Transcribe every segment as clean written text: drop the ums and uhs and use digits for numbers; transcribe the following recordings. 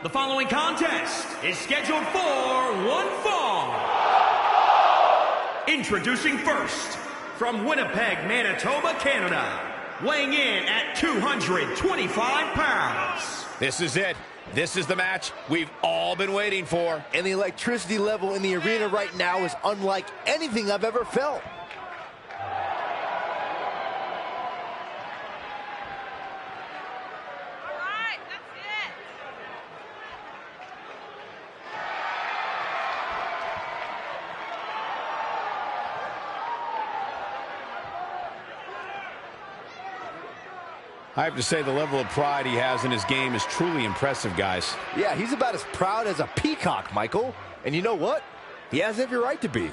The following contest is scheduled for one fall. Introducing first, from Winnipeg, Manitoba, Canada, weighing in at 225 pounds. This is it. This is the match we've all been waiting for. And the electricity level in the arena right now is unlike anything I've ever felt. I have to say the level of pride he has in his game is truly impressive, guys. Yeah, he's about as proud as a peacock, Michael. And you know what? He has every right to be.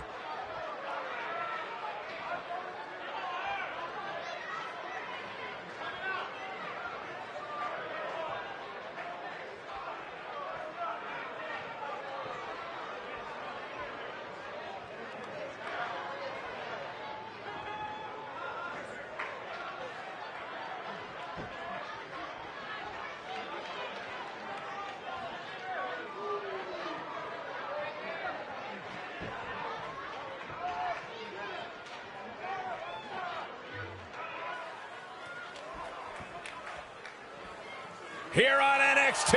Here on NXT,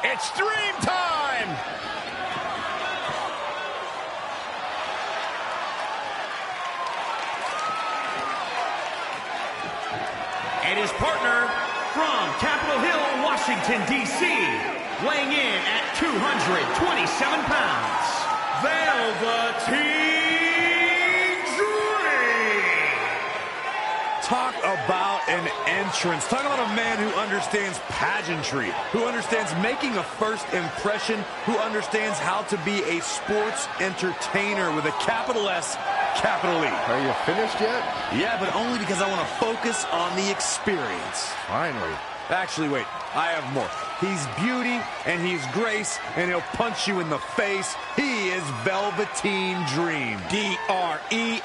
it's Dream Time! And his partner from Capitol Hill, Washington, D.C., weighing in at 227 pounds, Velveteen Dream! Talk about an entrance. Talk about a man who understands pageantry, who understands making a first impression, who understands how to be a sports entertainer with a capital S, capital E. Are you finished yet? Yeah, but only because I want to focus on the experience. Finally. Actually, wait, I have more. He's beauty and he's grace, and he'll punch you in the face. He is Velveteen Dream. D-R-E-A-N-M.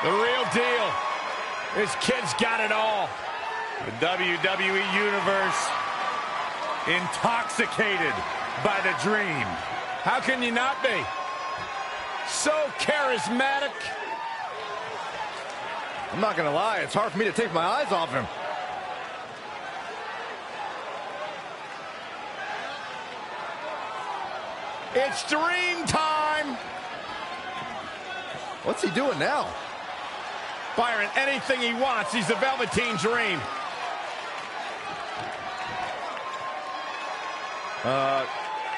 The real deal. This kid's got it all. The WWE Universe intoxicated by the Dream. How can you not be? So charismatic. I'm not gonna lie, it's hard for me to take my eyes off him. It's Dream Time. What's he doing now? Byron, anything he wants, he's the Velveteen Dream.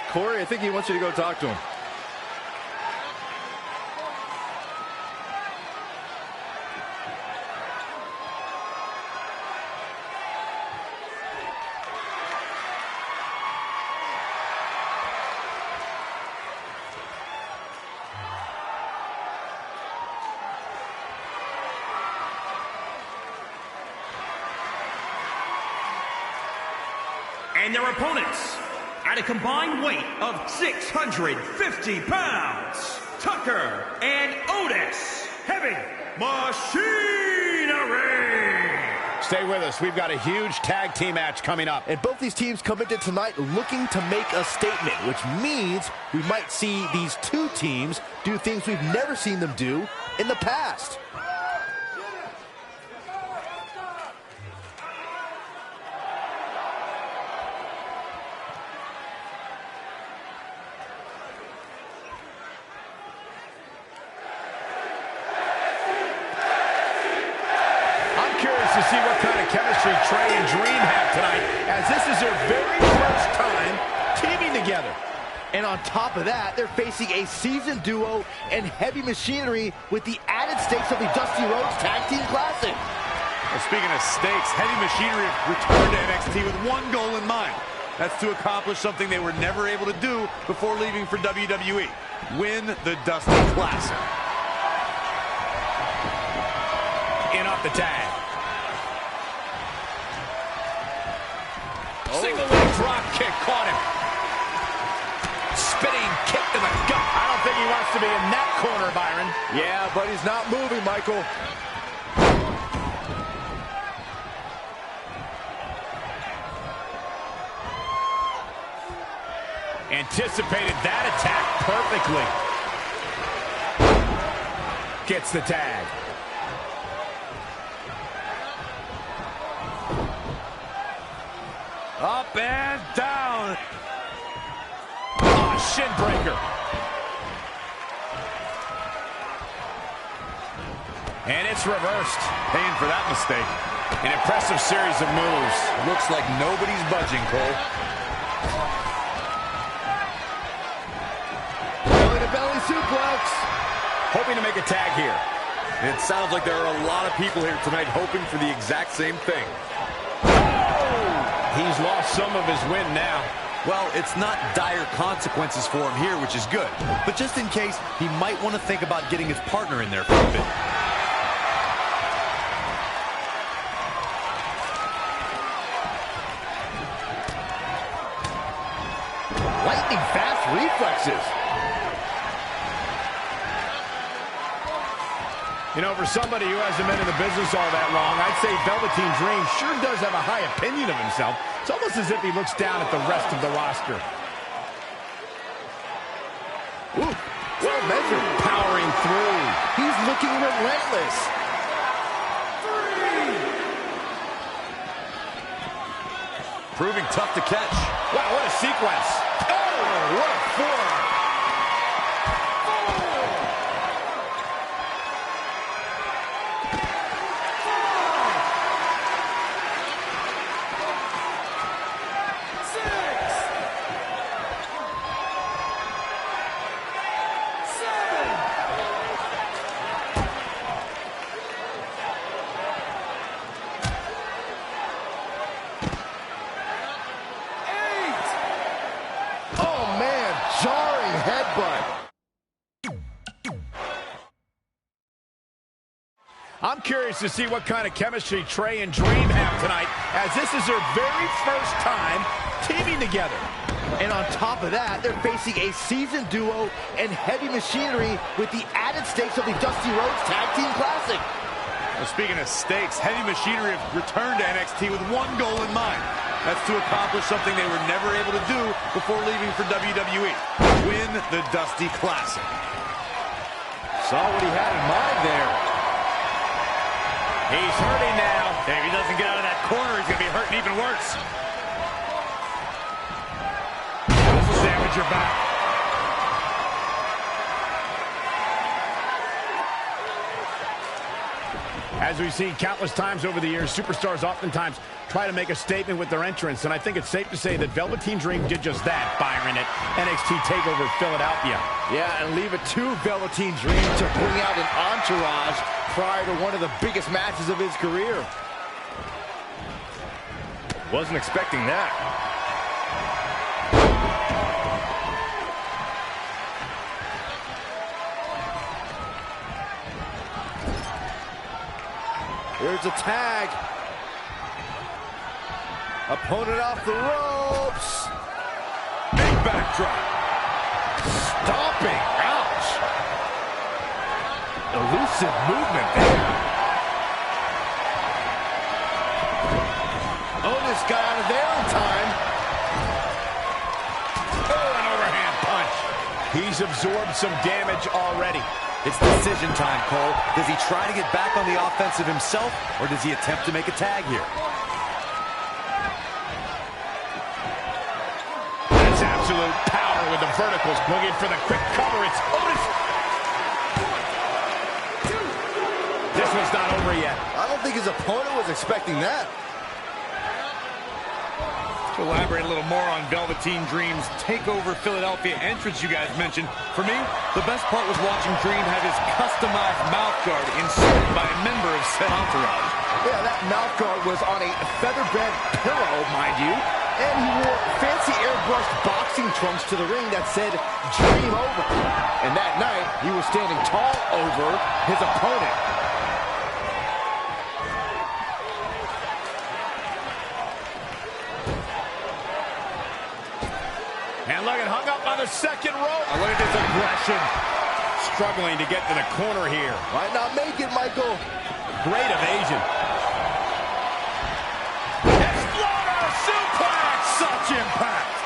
Corey, I think he wants you to go talk to him. And their opponents, at a combined weight of 650 pounds, Tucker and Otis, heavy machinery. Stay with us. We've got a huge tag team match coming up. And both these teams come into tonight looking to make a statement, which means we might see these two teams do things we've never seen them do in the past. To see what kind of chemistry Trey and Dream have tonight, as this is their very first time teaming together. And on top of that, they're facing a seasoned duo and heavy machinery with the added stakes of the Dusty Rhodes Tag Team Classic. Well, speaking of stakes, Heavy Machinery have returned to NXT with one goal in mind. That's to accomplish something they were never able to do before leaving for WWE. Win the Dusty Classic. In off the tag. Single leg drop kick caught him. Spinning kick to the gut. I don't think he wants to be in that corner, Byron. Yeah, but he's not moving, Michael. Anticipated that attack perfectly. Gets the tag. Up and down. Oh, shin breaker. And it's reversed. Paying for that mistake. An impressive series of moves. Looks like nobody's budging, Cole. Belly-to-belly suplex. Hoping to make a tag here. It sounds like there are a lot of people here tonight hoping for the exact same thing. He's lost some of his win now. Well, it's not dire consequences for him here, which is good. But just in case, he might want to think about getting his partner in there for a bit. Lightning fast reflexes. You know, for somebody who hasn't been in the business all that long, I'd say Velveteen Dream sure does have a high opinion of himself. It's almost as if he looks down at the rest of the roster. Ooh, well measured. Powering through. He's looking relentless. Proving tough to catch. Wow, what a sequence. Oh, what a forearm. Jarring headbutt. I'm curious to see what kind of chemistry Trey and Dream have tonight, as this is their very first time teaming together. And on top of that, they're facing a seasoned duo and Heavy Machinery with the added stakes of the Dusty Rhodes Tag Team Classic. Well, speaking of stakes, Heavy Machinery have returned to NXT with one goal in mind. That's to accomplish something they were never able to do before leaving for WWE. Win the Dusty Classic. Saw what he had in mind there. He's hurting now. If he doesn't get out of that corner, he's going to be hurting even worse. This will damage your back. As we've seen countless times over the years, superstars oftentimes try to make a statement with their entrance, and I think it's safe to say that Velveteen Dream did just that, Byron, at NXT TakeOver Philadelphia. Yeah, and leave it to Velveteen Dream to bring out an entourage prior to one of the biggest matches of his career. Wasn't expecting that. Here's a tag. Opponent off the ropes. Big backdrop. Stomping. Ouch. Elusive movement there. Otis got out of there in time. Oh, an overhand punch. He's absorbed some damage already. It's decision time, Cole. Does he try to get back on the offensive himself, or does he attempt to make a tag here? That's absolute power with the verticals. Looking for the quick cover. It's Otis. This one's not over yet. I don't think his opponent was expecting that. Elaborate a little more on Velveteen Dream's TakeOver Philadelphia entrance you guys mentioned. For me, the best part was watching Dream have his customized mouth guard inserted by a member of said entourage. Yeah, that mouth guard was on a feather-bed pillow, mind you. And he wore fancy airbrushed boxing trunks to the ring that said, "Dream over." And that night, he was standing tall over his opponent. And look, hung up on the second rope. Oh, look at this aggression. Struggling to get to the corner here. Might not make it, Michael. Great evasion. Exploder suplex! Such impact.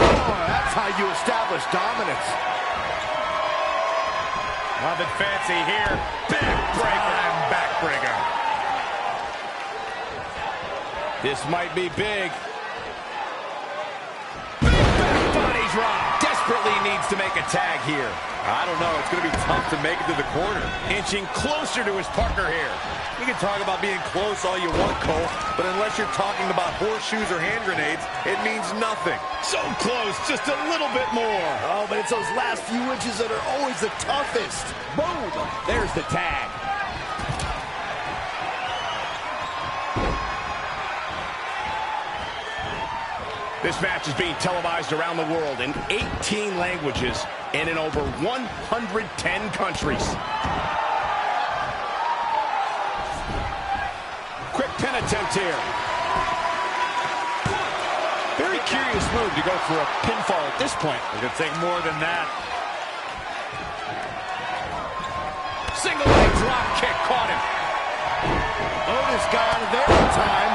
Oh, that's how you establish dominance. Nothing fancy here. Backbreaker and backbreaker. This might be big. Back body drop. Desperately needs to make a tag here. I don't know. It's going to be tough to make it to the corner. Inching closer to his partner here. You can talk about being close all you want, Cole, but unless you're talking about horseshoes or hand grenades, it means nothing. So close, just a little bit more. Oh, but it's those last few inches that are always the toughest. Boom! There's the tag. This match is being televised around the world in 18 languages and in over 110 countries. Quick pin attempt here. Very curious move to go for a pinfall at this point. It could take more than that. Single leg drop kick caught him. Otis got out of there in time.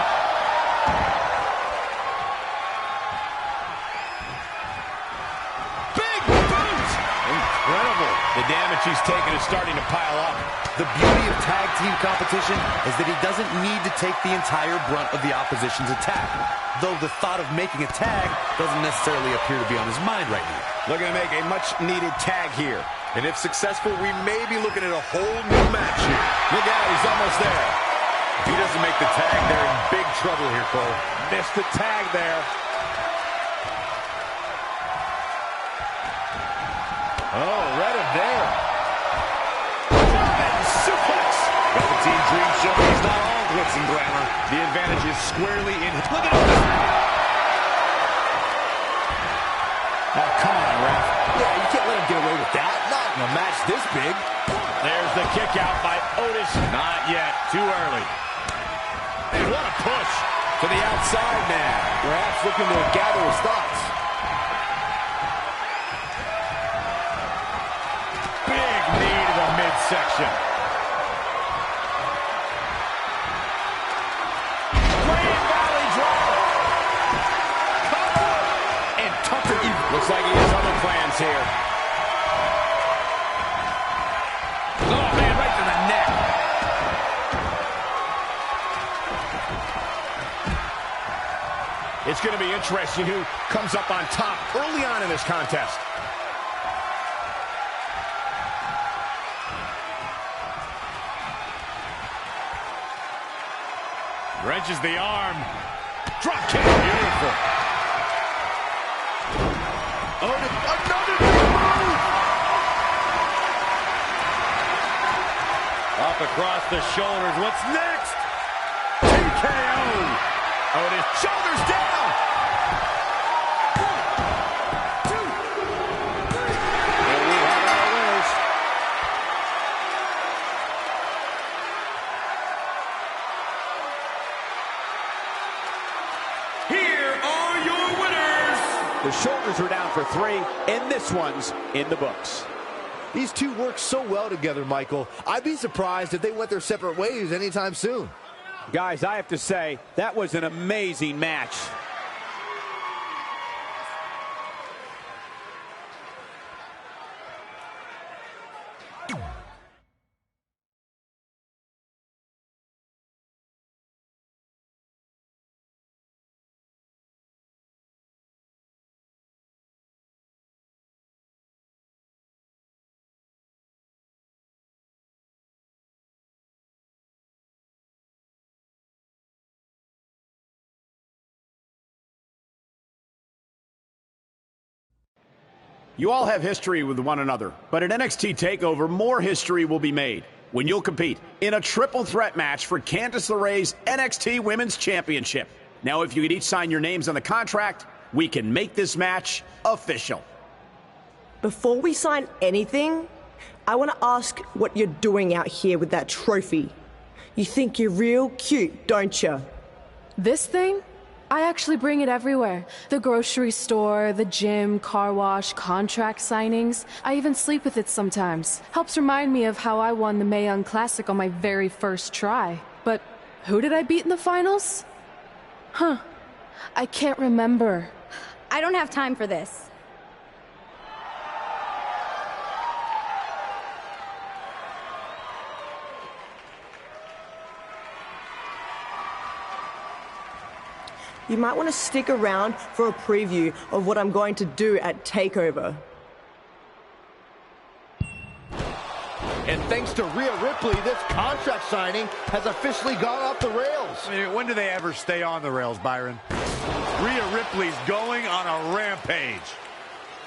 Big boot! Incredible. The damage he's taken is starting to pile up. The beauty of tag team competition is that he doesn't need to take the entire brunt of the opposition's attack. Though the thought of making a tag doesn't necessarily appear to be on his mind right now. Looking to make a much-needed tag here. And if successful, we may be looking at a whole new match here. Look out, he's almost there. If he doesn't make the tag, they're in big trouble here, Cole. Missed the tag there. Oh, right up there. Suplex. Velveteen Dream showing he's not all glitz and glamour. The advantage is squarely in. Look at him. Oh, come on, ref. Yeah, you can't let him get away with that. Not in a match this big. There's the kick out by Otis. Not yet. Too early. And what a push to the outside now. Perhaps looking to gather his thoughts. Big knee to the midsection. Great Valley drop. Cover. And Tucker. Looks like he has other plans here. Oh, man, right to the neck. It's going to be interesting who comes up on top early on in this contest. Wrenches the arm. Drop kick. Beautiful. Oh, another big move. Up across the shoulders. What's next? TKO. Otis, shoulders down. 1, 2, 3. And we have our winners. Here are your winners. The shoulders are down for 3, and this one's in the books. These two work so well together, Michael. I'd be surprised if they went their separate ways anytime soon. Guys, I have to say, that was an amazing match. You all have history with one another, but at NXT TakeOver, more history will be made when you'll compete in a triple threat match for Candice LeRae's NXT Women's Championship. Now, if you could each sign your names on the contract, we can make this match official. Before we sign anything, I want to ask what you're doing out here with that trophy. You think you're real cute, don't you? This thing? I actually bring it everywhere. The grocery store, the gym, car wash, contract signings. I even sleep with it sometimes. Helps remind me of how I won the Mae Young Classic on my very first try. But who did I beat in the finals? Huh. I can't remember. I don't have time for this. You might want to stick around for a preview of what I'm going to do at TakeOver. And thanks to Rhea Ripley, this contract signing has officially gone off the rails. I mean, when do they ever stay on the rails, Byron? Rhea Ripley's going on a rampage.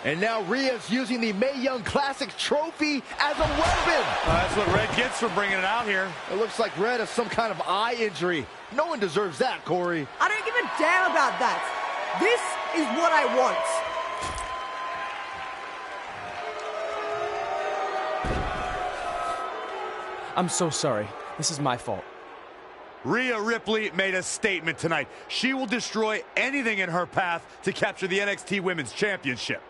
And now Rhea's using the Mae Young Classic trophy as a weapon. That's what Red gets for bringing it out here. It looks like Red has some kind of eye injury. No one deserves that, Corey. I don't give a damn about that. This is what I want. I'm so sorry. This is my fault. Rhea Ripley made a statement tonight. She will destroy anything in her path to capture the NXT Women's Championship.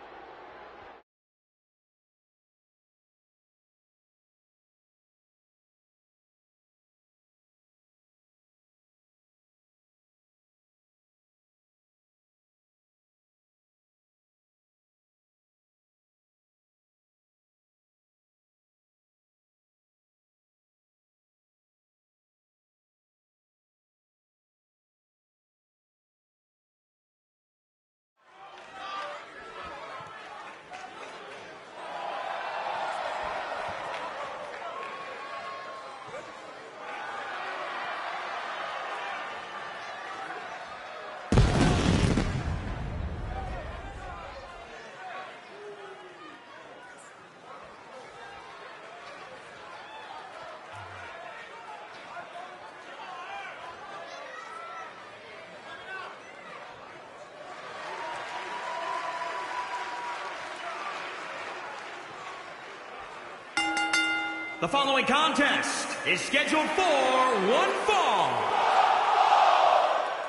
The following contest is scheduled for one fall.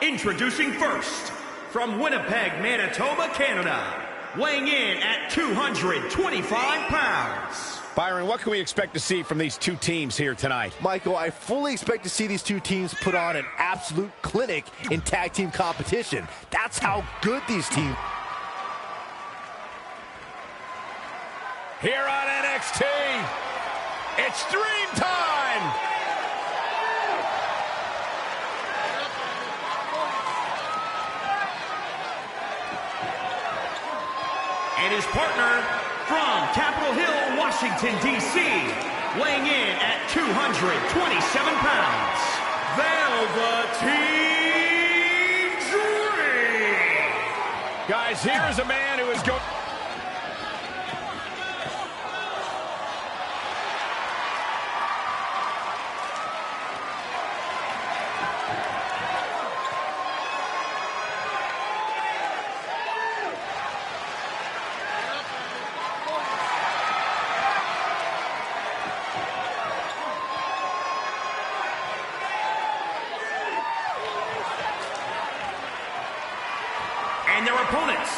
Introducing first, from Winnipeg, Manitoba, Canada, weighing in at 225 pounds. Byron, what can we expect to see from these two teams here tonight? Michael, I fully expect to see these two teams put on an absolute clinic in tag team competition. That's how good these teams... Here on NXT, it's Dream Time! And his partner from Capitol Hill, Washington, D.C., weighing in at 227 pounds, Velveteen Dream! Guys, here is a man who is going... And their opponents,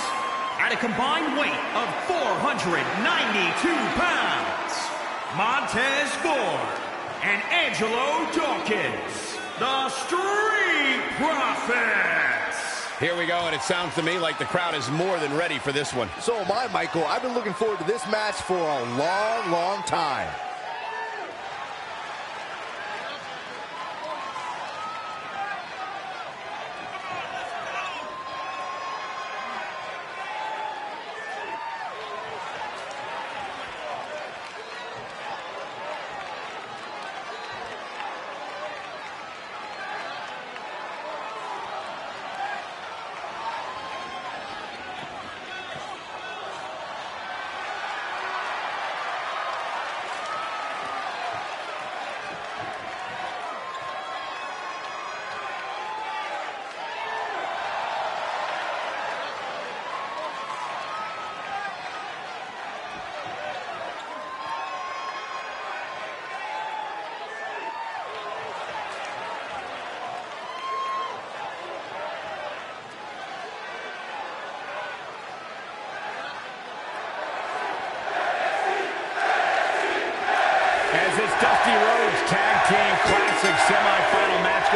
at a combined weight of 492 pounds, Montez Ford and Angelo Dawkins, the Street Profits. Here we go, and it sounds to me like the crowd is more than ready for this one. So am I, Michael. I've been looking forward to this match for a long, long time.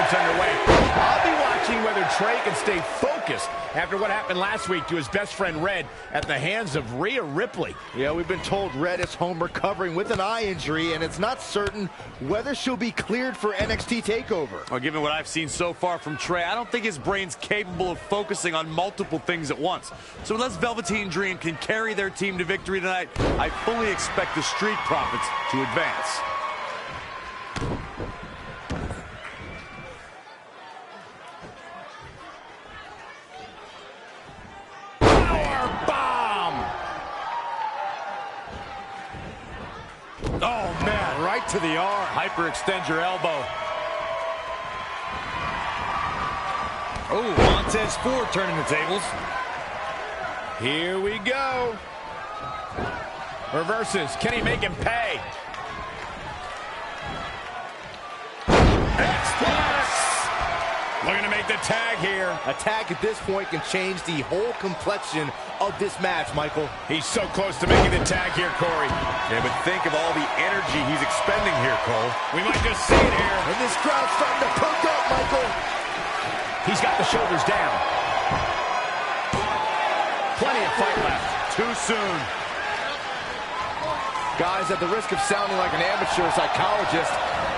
gets underway. I'll be watching whether Trey can stay focused after what happened last week to his best friend Red at the hands of Rhea Ripley. Yeah, we've been told Red is home recovering with an eye injury, and it's not certain whether she'll be cleared for NXT TakeOver. Well, given what I've seen so far from Trey, I don't think his brain's capable of focusing on multiple things at once. So unless Velveteen Dream can carry their team to victory tonight, I fully expect the Street Profits to advance. Oh, man, right to the arm. Hyperextend your elbow. Oh, Montez Ford turning the tables. Here we go. Reverses. Can he make him pay? Looking to make the tag here. A tag at this point can change the whole complexion of this match, Michael. He's so close to making the tag here, Corey. Yeah, but think of all the energy he's expending here, Cole. We might just see it here. And this crowd's starting to perk up, Michael. He's got the shoulders down. Plenty of fight left. Too soon. Guys, at the risk of sounding like an amateur psychologist,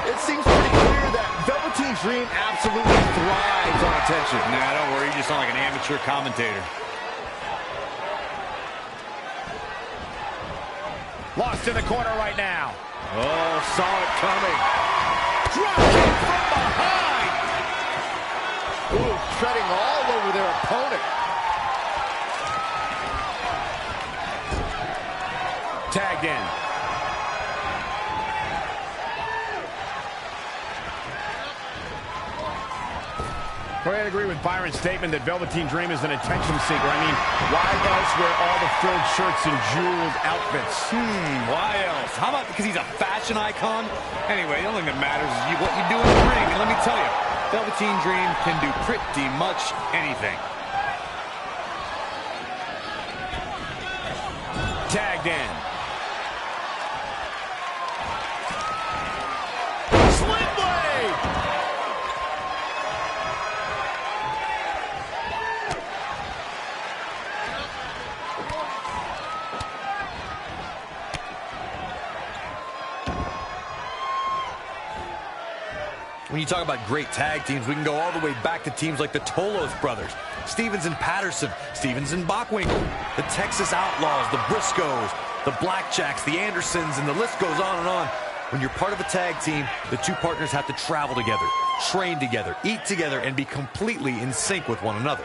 it seems pretty clear that Velveteen Dream absolutely thrives on attention. Nah, don't worry. You just sound like an amateur commentator. Lost in the corner right now. Oh, saw it coming. Drop kick from behind. Ooh, treading all over their opponent. Tagged in. Corey, I agree with Byron's statement that Velveteen Dream is an attention seeker. I mean, why else wear all the frilled shirts and jeweled outfits? Why else? How about because he's a fashion icon? Anyway, the only thing that matters is what you do in the ring. And let me tell you, Velveteen Dream can do pretty much anything. Tagged in. Sling blade! When you talk about great tag teams, we can go all the way back to teams like the Tolos brothers, Stevens and Patterson, Stevens and Bockwinkel, the Texas Outlaws, the Briscoes, the Blackjacks, the Andersons, and the list goes on and on. When you're part of a tag team, the two partners have to travel together, train together, eat together, and be completely in sync with one another.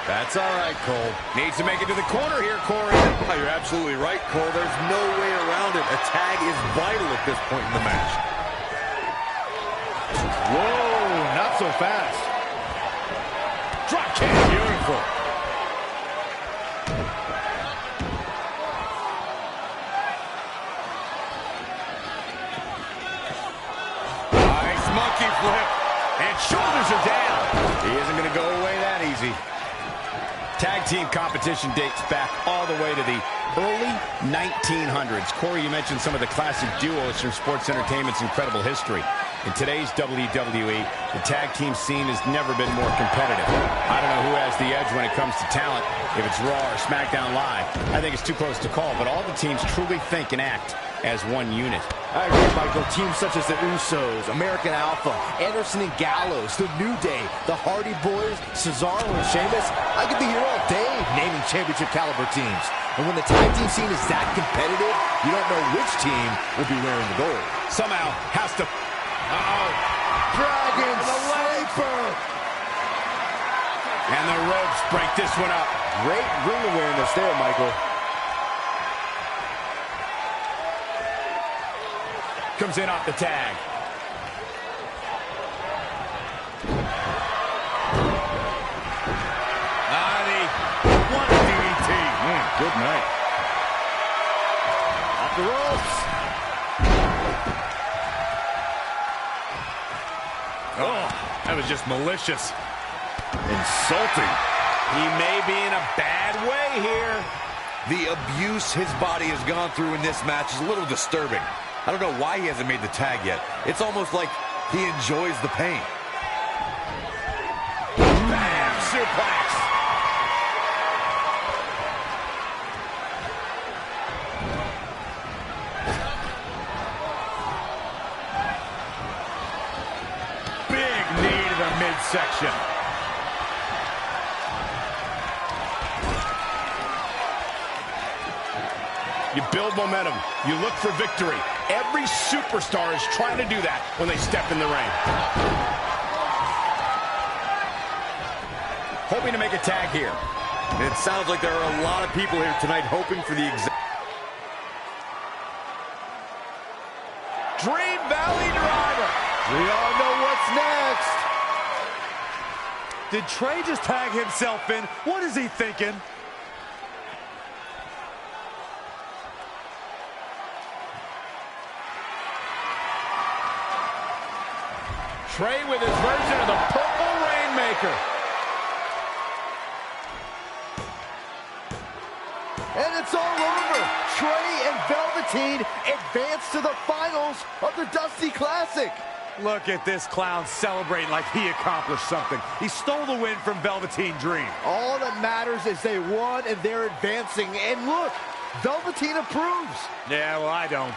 That's all right, Cole. Needs to make it to the corner here, Corey. Oh, you're absolutely right, Cole. There's no way around it. A tag is vital at this point in the match. Whoa, not so fast. Drop kick. Beautiful. Nice monkey flip. And shoulders are down. He isn't going to go away that easy. Tag team competition dates back all the way to the early 1900s. Corey, you mentioned some of the classic duos from sports entertainment's incredible history. In today's WWE, the tag team scene has never been more competitive. I don't know who has the edge when it comes to talent, if it's Raw or SmackDown Live. I think it's too close to call, but all the teams truly think and act as one unit. I agree, Michael. Teams such as the Usos, American Alpha, Anderson and Gallows, The New Day, the Hardy Boys, Cesaro and Sheamus. I could be here all day naming championship caliber teams. And when the tag team scene is that competitive, you don't know which team will be wearing the gold. Somehow has to... Dragon Sleeper! And the ropes break this one up. Great ring awareness there, Michael. Comes in off the tag. What a DDT. Good night. Off the ropes. Oh, that was just malicious. Insulting. He may be in a bad way here. The abuse his body has gone through in this match is a little disturbing. I don't know why he hasn't made the tag yet. It's almost like he enjoys the pain. Bam! Suplex! Big knee to the midsection. You build momentum. You look for victory. Every superstar is trying to do that when they step in the ring. Hoping to make a tag here. It sounds like there are a lot of people here tonight hoping for the exact... Dream Valley Driver. We all know what's next. Did Trey just tag himself in? What is he thinking? Trey with his version of the Purple Rainmaker. And it's all over. Trey and Velveteen advance to the finals of the Dusty Classic. Look at this clown celebrating like he accomplished something. He stole the win from Velveteen Dream. All that matters is they won and they're advancing. And look, Velveteen approves. Yeah, well, I don't.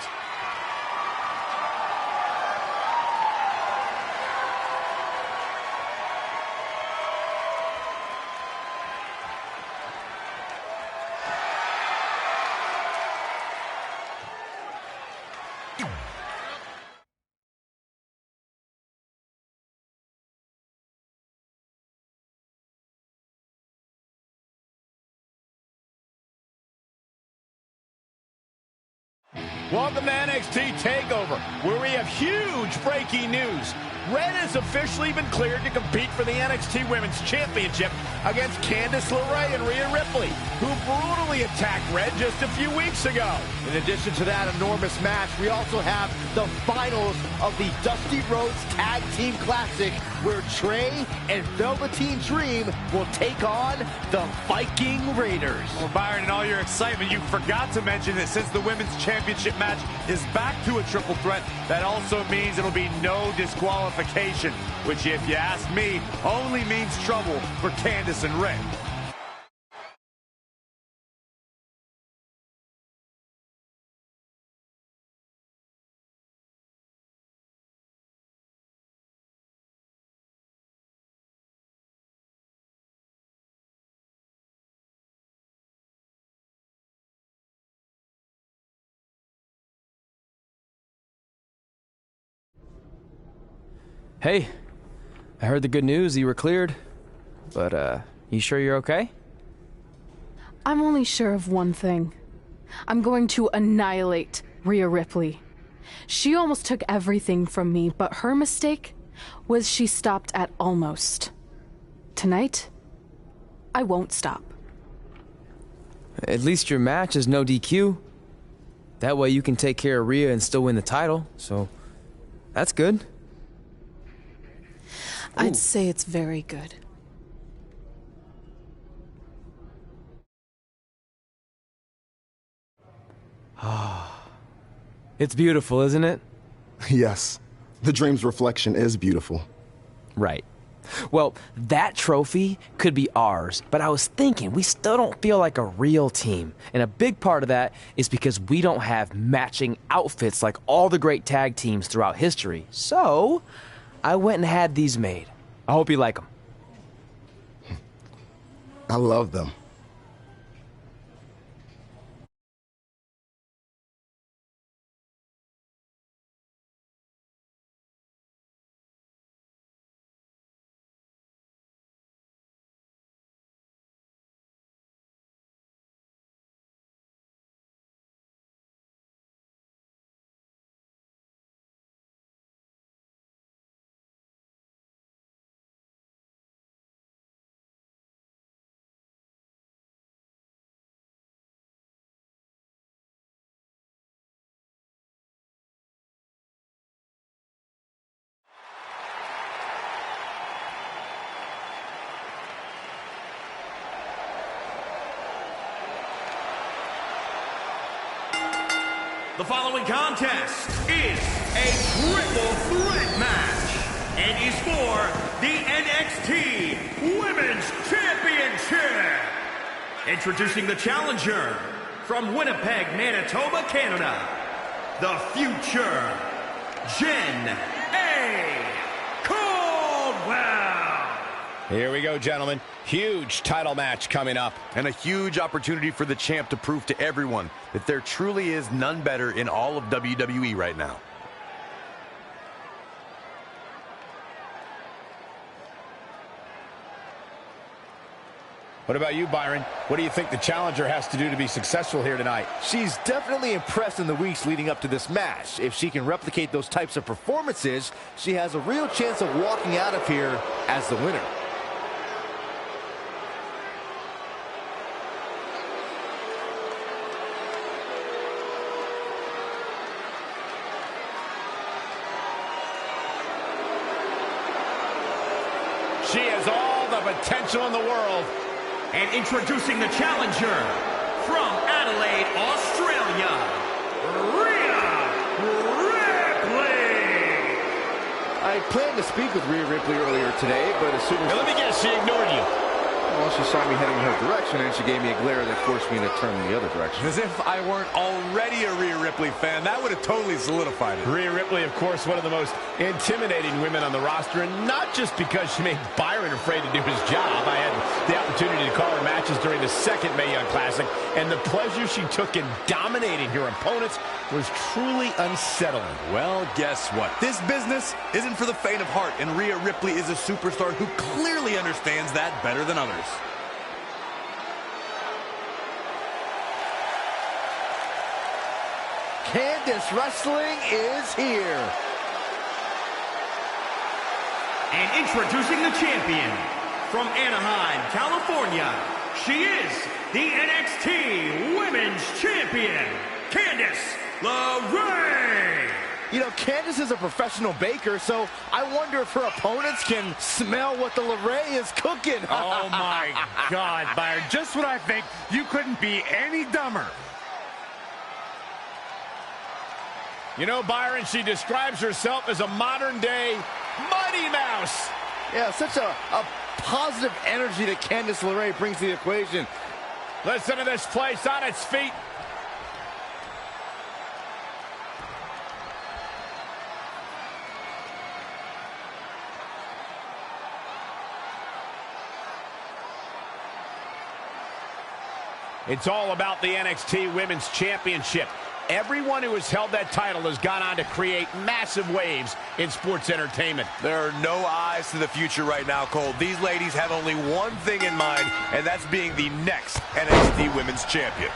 Welcome to NXT TakeOver, where we have huge breaking news. Red has officially been cleared to compete for the NXT Women's Championship against Candice LeRae and Rhea Ripley, who brutally attacked Red just a few weeks ago. In addition to that enormous match, we also have the finals of the Dusty Rhodes Tag Team Classic, where Trey and Velveteen Dream will take on the Viking Raiders. Well, Byron, in all your excitement, you forgot to mention that since the Women's Championship match is back to a triple threat, that also means it'll be no disqualification, which, if you ask me, only means trouble for Candice and Red. Hey, I heard the good news. You were cleared. But, you sure you're okay? I'm only sure of one thing. I'm going to annihilate Rhea Ripley. She almost took everything from me, but her mistake was she stopped at almost. Tonight, I won't stop. At least your match is no DQ. That way you can take care of Rhea and still win the title, so that's good. I'd say it's very good. It's beautiful, isn't it? Yes. The Dream's reflection is beautiful. Right. Well, that trophy could be ours, but I was thinking we still don't feel like a real team. And a big part of that is because we don't have matching outfits like all the great tag teams throughout history. So, I went and had these made. I hope you like them. I love them. The following contest is a triple threat match and is for the NXT Women's Championship. Introducing the challenger from Winnipeg, Manitoba, Canada, the future Jen A. Caldwell. Here we go, gentlemen. Huge title match coming up. And a huge opportunity for the champ to prove to everyone that there truly is none better in all of WWE right now. What about you, Byron? What do you think the challenger has to do to be successful here tonight? She's definitely impressed in the weeks leading up to this match. If she can replicate those types of performances, she has a real chance of walking out of here as the winner. She has all the potential in the world. And introducing the challenger from Adelaide, Australia, Rhea Ripley. I planned to speak with Rhea Ripley earlier today, but as soon as... Now, let me guess, she ignored you. Well, she saw me heading in her direction, and she gave me a glare that forced me to turn in the other direction. As if I weren't already a Rhea Ripley fan. That would have totally solidified it. Rhea Ripley, of course, one of the most intimidating women on the roster, and not just because she made Byron afraid to do his job. I had the opportunity to call her matches during the second Mae Young Classic, and the pleasure she took in dominating her opponents was truly unsettling. Well, guess what? This business isn't for the faint of heart, and Rhea Ripley is a superstar who clearly understands that better than others. Candice Wrestling is here. And introducing the champion from Anaheim, California, she is the NXT Women's Champion, Candice LeRae. You know, Candice is a professional baker, so I wonder if her opponents can smell what the LeRae is cooking. Oh, my God, Byron. Just what I think. You couldn't be any dumber. You know, Byron, she describes herself as a modern-day Mighty Mouse. Yeah, such a positive energy that Candice LeRae brings to the equation. Listen to this place on its feet. It's all about the NXT Women's Championship. Everyone who has held that title has gone on to create massive waves in sports entertainment. There are no eyes to the future right now, Cole. These ladies have only one thing in mind, and that's being the next NXT Women's Champion.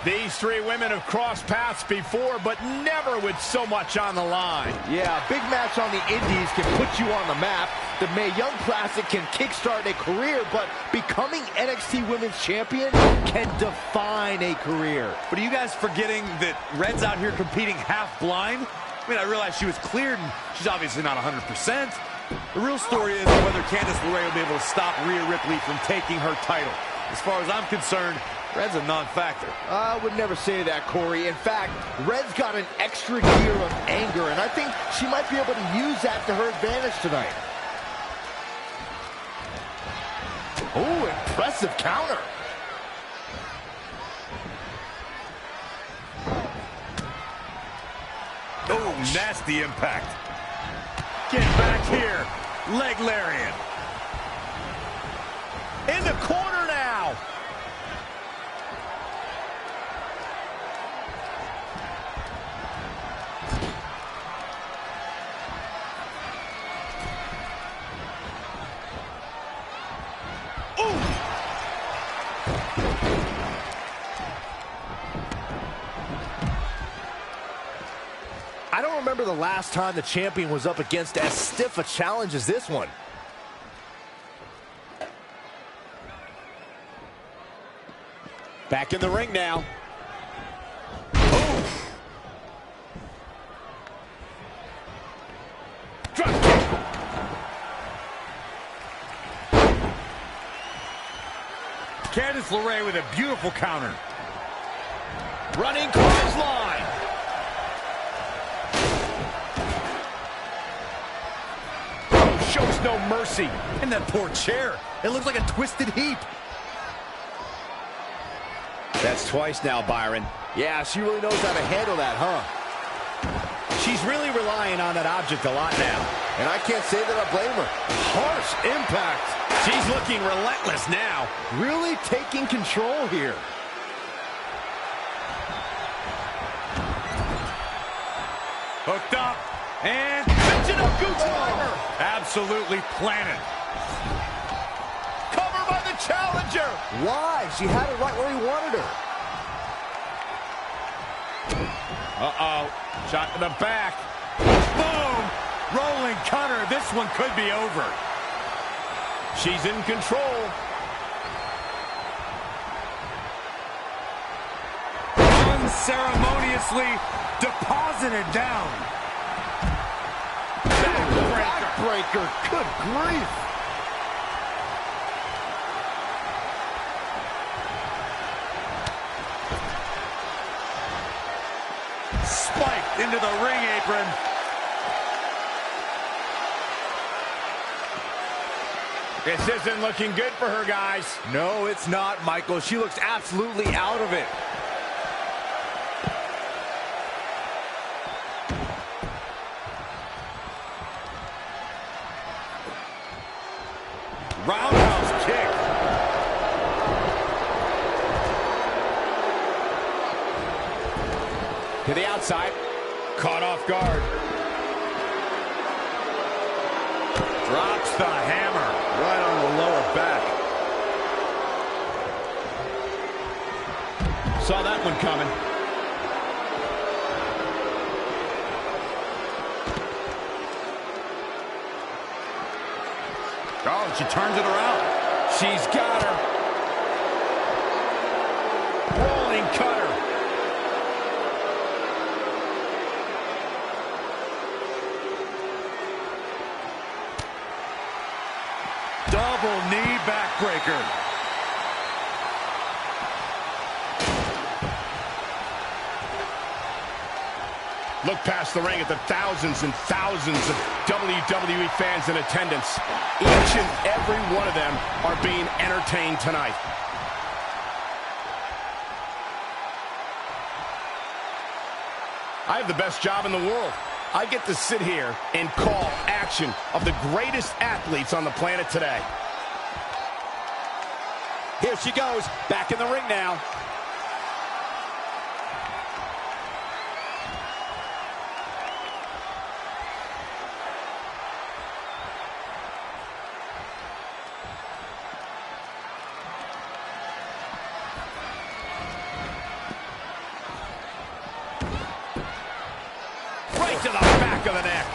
These three women have crossed paths before, but never with so much on the line. Yeah, a big match on the Indies can put you on the map. The Mae Young Classic can kickstart a career, but becoming NXT Women's Champion can define a career. But are you guys forgetting that Red's out here competing half blind? I mean, I realize she was cleared, and she's obviously not 100%. The real story is whether Candice LeRae will be able to stop Rhea Ripley from taking her title. As far as I'm concerned, Red's a non-factor. I would never say that, Corey. In fact, Red's got an extra gear of anger, and I think she might be able to use that to her advantage tonight. Oh, impressive counter. Oh, nasty impact. Get back here. Leg lariat. In the corner now. I don't remember the last time the champion was up against as stiff a challenge as this one. Back in the ring now. Drop kick. Candice LeRae with a beautiful counter. Running clothesline. shows no mercy. And that poor chair. It looks like a twisted heap. That's twice now, Byron. Yeah, she really knows how to handle that, huh? She's really relying on that object a lot now. And I can't say that I blame her. Harsh impact. She's looking relentless now. Really taking control here. Hooked up. And pitching a goose driver. Absolutely planted. Cover by the challenger. Why? She had it right where he wanted her. Uh-oh. Shot to the back. Boom! Rolling cutter. This one could be over. She's in control. Unceremoniously deposited down. Backbreaker. Good grief. Spiked into the ring apron. This isn't looking good for her, guys. No, it's not, Michael. She looks absolutely out of it. Roundhouse kick. To the outside. Caught off guard. Drops the hammer. Right on the lower back. Saw that one coming. Oh, she turns it around. She's got her. Rolling cutter. Double knee backbreaker. Look past the ring at the thousands and thousands of WWE fans in attendance. Each and every one of them are being entertained tonight. I have the best job in the world. I get to sit here and call action of the greatest athletes on the planet today. Here she goes, back in the ring now. Right to the back of the neck.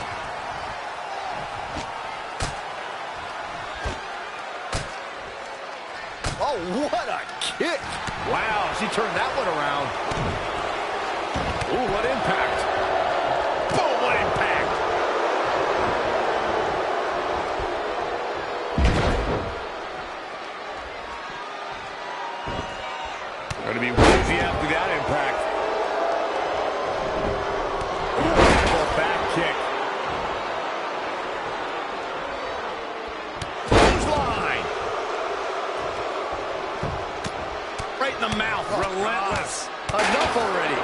Oh, what a kick. Wow, she turned that one around. Ooh, what impact. Boom, what impact. Going to be woozy after that impact. Back kick. Clothesline. Right in the mouth. Relentless. Enough already.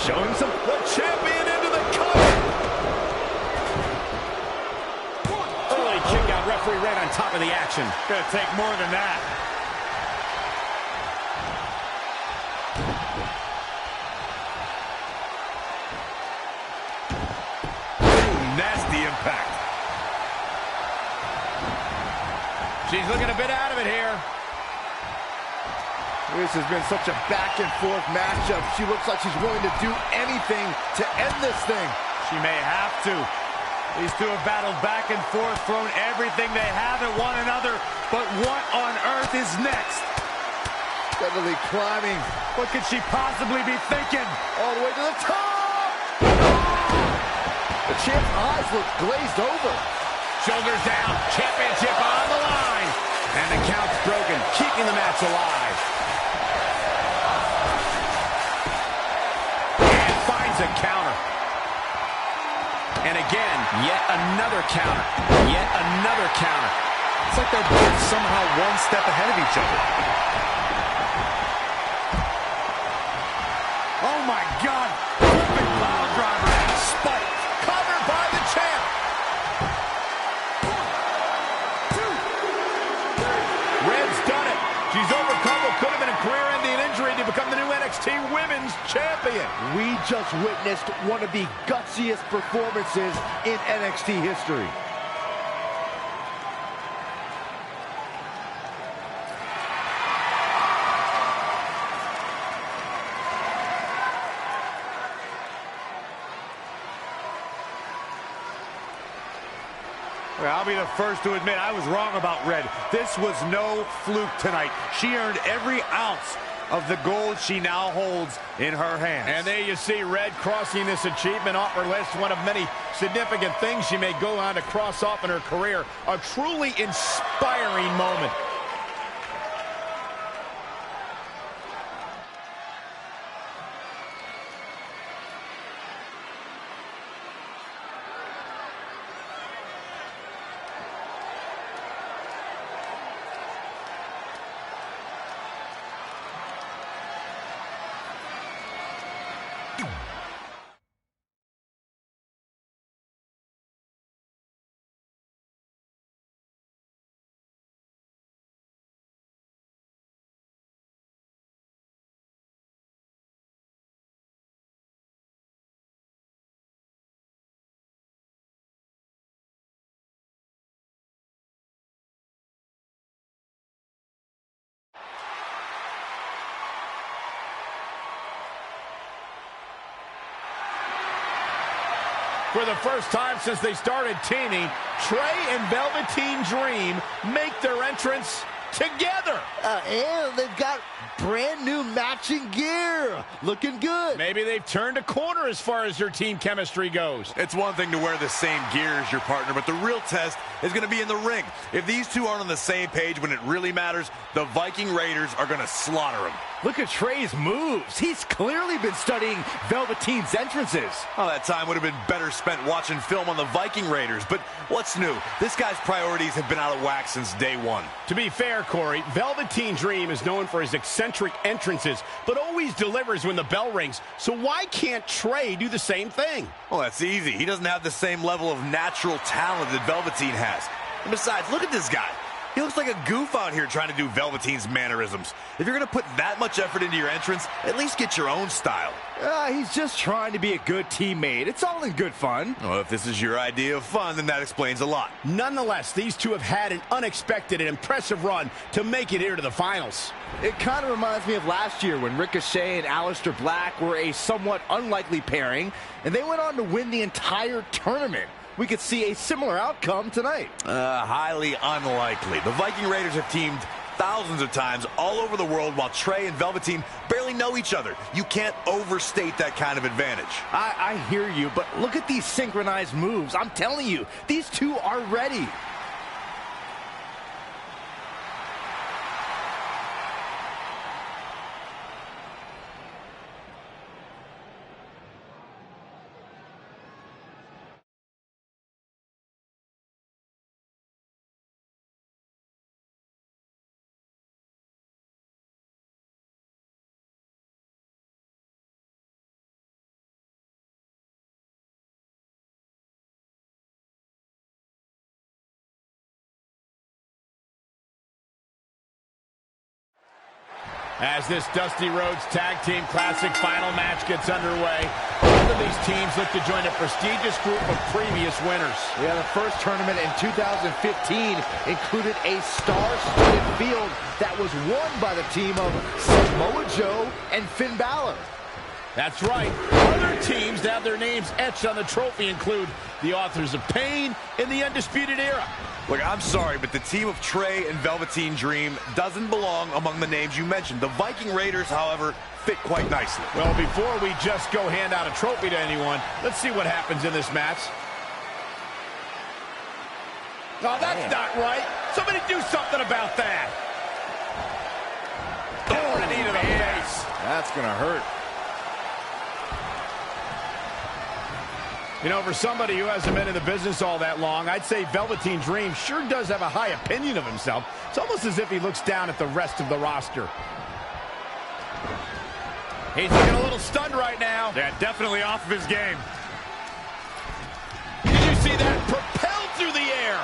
Showing some. The champion into the cover. Early kick out. Referee right on top of the action. Going to take more than that. Nasty impact. She's looking a bit out of it here. This has been such a back-and-forth matchup. She looks like she's willing to do anything to end this thing. She may have to. These two have battled back and forth, thrown everything they have at one another. But what on earth is next? Steadily climbing. What could she possibly be thinking? All the way to the top! The champ's eyes look glazed over. Shoulders down. Championship on the line. And the count's broken, keeping the match alive. And finds a counter. And again, yet another counter. Yet another counter. It's like they're both somehow one step ahead of each other. Oh, my God. Big pile driver. Spike. Covered by the champ. 1, 2, 3. Red's done it. She's overcome what could have been a career-ending injury to become the new NXT Women's Champion. We just witnessed one of the gutsiest performances in NXT history. I'll be the first to admit I was wrong about Red. This was no fluke tonight. She earned every ounce of the gold she now holds in her hands. And there you see Red crossing this achievement off her list, one of many significant things she may go on to cross off in her career. A truly inspiring moment. For the first time since they started teaming, Trey and Velveteen Dream make their entrance together. And they've got brand new matching gear. Looking good. Maybe they've turned a corner as far as their team chemistry goes. It's one thing to wear the same gear as your partner, but the real test is going to be in the ring. If these two aren't on the same page when it really matters, the Viking Raiders are going to slaughter them. Look at Trey's moves. He's clearly been studying Velveteen's entrances. Well, that time would have been better spent watching film on the Viking Raiders. But what's new? This guy's priorities have been out of whack since day one. To be fair, Corey, Velveteen Dream is known for his eccentric entrances, but always delivers when the bell rings. So why can't Trey do the same thing? Well, that's easy. He doesn't have the same level of natural talent that Velveteen has. And besides, look at this guy. He looks like a goof out here trying to do Velveteen's mannerisms. If you're going to put that much effort into your entrance, at least get your own style. He's just trying to be a good teammate. It's all in good fun. Well, if this is your idea of fun, then that explains a lot. Nonetheless, these two have had an unexpected and impressive run to make it here to the finals. It kind of reminds me of last year when Ricochet and Aleister Black were a somewhat unlikely pairing, and they went on to win the entire tournament. We could see a similar outcome tonight. Highly unlikely. The Viking Raiders have teamed thousands of times all over the world while Trey and Velveteen barely know each other. You can't overstate that kind of advantage. I hear you, but look at these synchronized moves. I'm telling you, these two are ready. As this Dusty Rhodes Tag Team Classic final match gets underway, both of these teams look to join a prestigious group of previous winners. Yeah, the first tournament in 2015 included a star-studded field that was won by the team of Samoa Joe and Finn Balor. That's right. Other teams that have their names etched on the trophy include the Authors of Pain and the Undisputed Era. Look, I'm sorry, but the team of Trey and Velveteen Dream doesn't belong among the names you mentioned. The Viking Raiders, however, fit quite nicely. Well, before we just go hand out a trophy to anyone, let's see what happens in this match. Oh, that's not right. Somebody do something about that. Oh, a knee to the face. That's going to hurt. You know, for somebody who hasn't been in the business all that long, I'd say Velveteen Dream sure does have a high opinion of himself. It's almost as if he looks down at the rest of the roster. He's looking a little stunned right now. Yeah, definitely off of his game. Did you see that? Propelled through the air.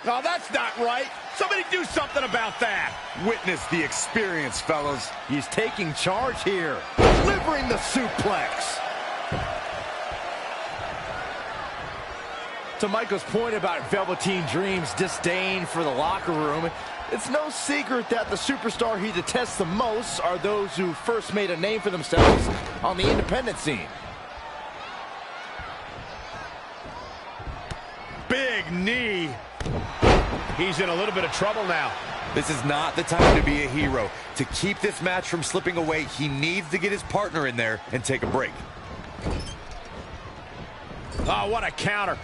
Oh, that's not right. Somebody do something about that. Witness the experience, fellas. He's taking charge here. Delivering the suplex. To Michael's point about Velveteen Dream's disdain for the locker room, it's no secret that the superstar he detests the most are those who first made a name for themselves on the independent scene. Big knee. He's in a little bit of trouble now. This is not the time to be a hero. To keep this match from slipping away, he needs to get his partner in there and take a break. Oh, what a counter.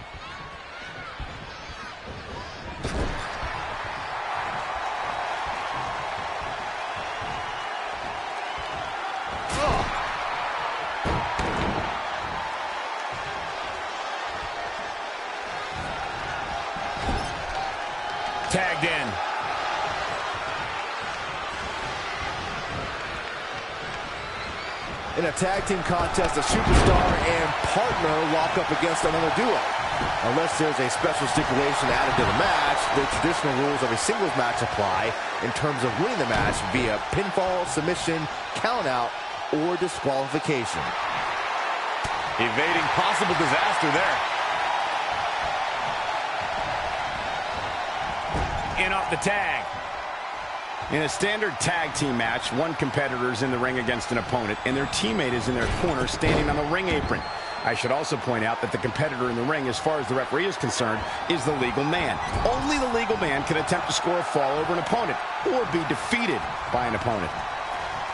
Tagged in. In a tag team contest, a superstar and partner lock up against another duo. Unless there's a special stipulation added to the match, the traditional rules of a singles match apply in terms of winning the match via pinfall, submission, countout, or disqualification. Evading possible disaster there. In off the tag. In a standard tag team match, one competitor is in the ring against an opponent, and their teammate is in their corner standing on the ring apron. I should also point out that the competitor in the ring, as far as the referee is concerned, is the legal man. Only the legal man can attempt to score a fall over an opponent or be defeated by an opponent.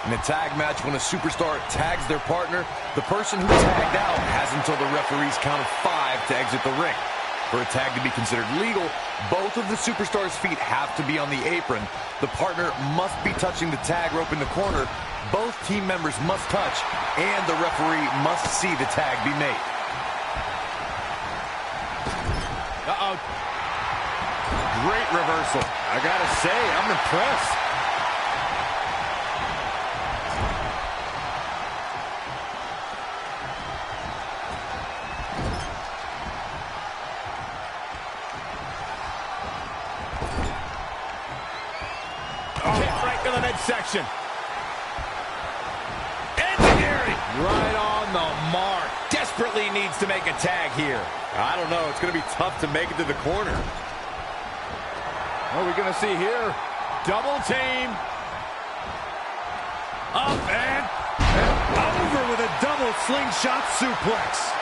In a tag match, when a superstar tags their partner, the person who tagged out has until the referee's count of 5 to exit the ring. For a tag to be considered legal, both of the superstars' feet have to be on the apron. The partner must be touching the tag rope in the corner. Both team members must touch, and the referee must see the tag be made. Uh-oh. Great reversal. I gotta say, I'm impressed. Midsection. Engineering. Right on the mark. Desperately needs to make a tag here. I don't know. It's going to be tough to make it to the corner. What are we going to see here? Double team. Up and over with a double slingshot suplex.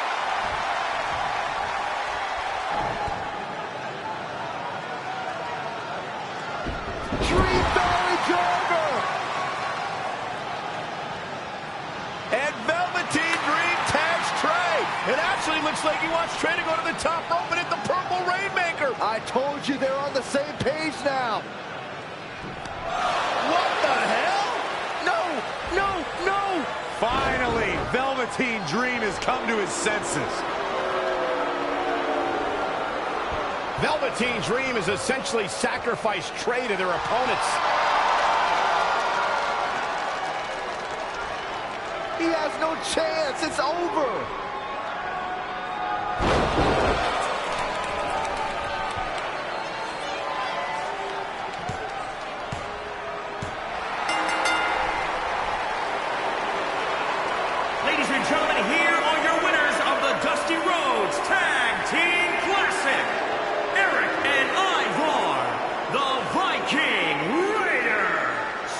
And Velveteen Dream tags Trey. It actually looks like he wants Trey to go to the top rope and hit the Purple Rainmaker. I told you they're on the same page now. What the hell? No, no, no. Finally, Velveteen Dream has come to his senses. Velveteen Dream has essentially sacrificed Trey to their opponents. He has no chance. It's over. Ladies and gentlemen, here are your winners of the Dusty Rhodes Tag Team Classic. Eric and Ivar, the Viking Raiders.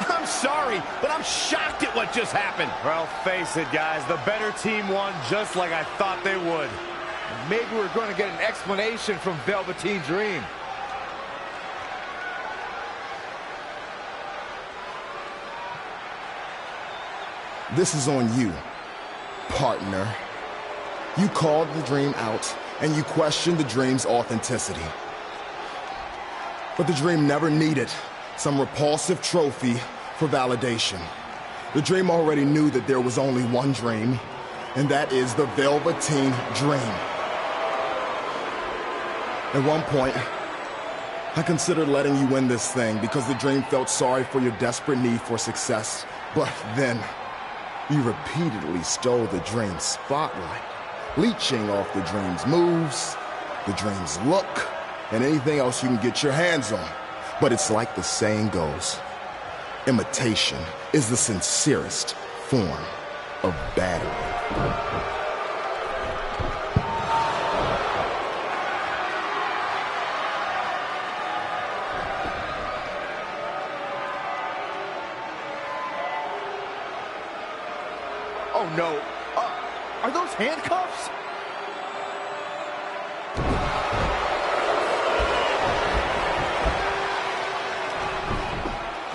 I'm sorry, but I'm shocked at what just happened. Well, face it, guys. The better team won just like I thought they would. Maybe we're going to get an explanation from Velveteen Dream. This is on you, partner. You called the Dream out, and you questioned the Dream's authenticity. But the Dream never needed some repulsive trophy for validation. The Dream already knew that there was only one dream, and that is the Velveteen Dream. At one point, I considered letting you win this thing because the Dream felt sorry for your desperate need for success. But then, you repeatedly stole the Dream's spotlight, leeching off the Dream's moves, the Dream's look, and anything else you can get your hands on. But it's like the saying goes, imitation is the sincerest form of battery. Oh no, are those handcuffs?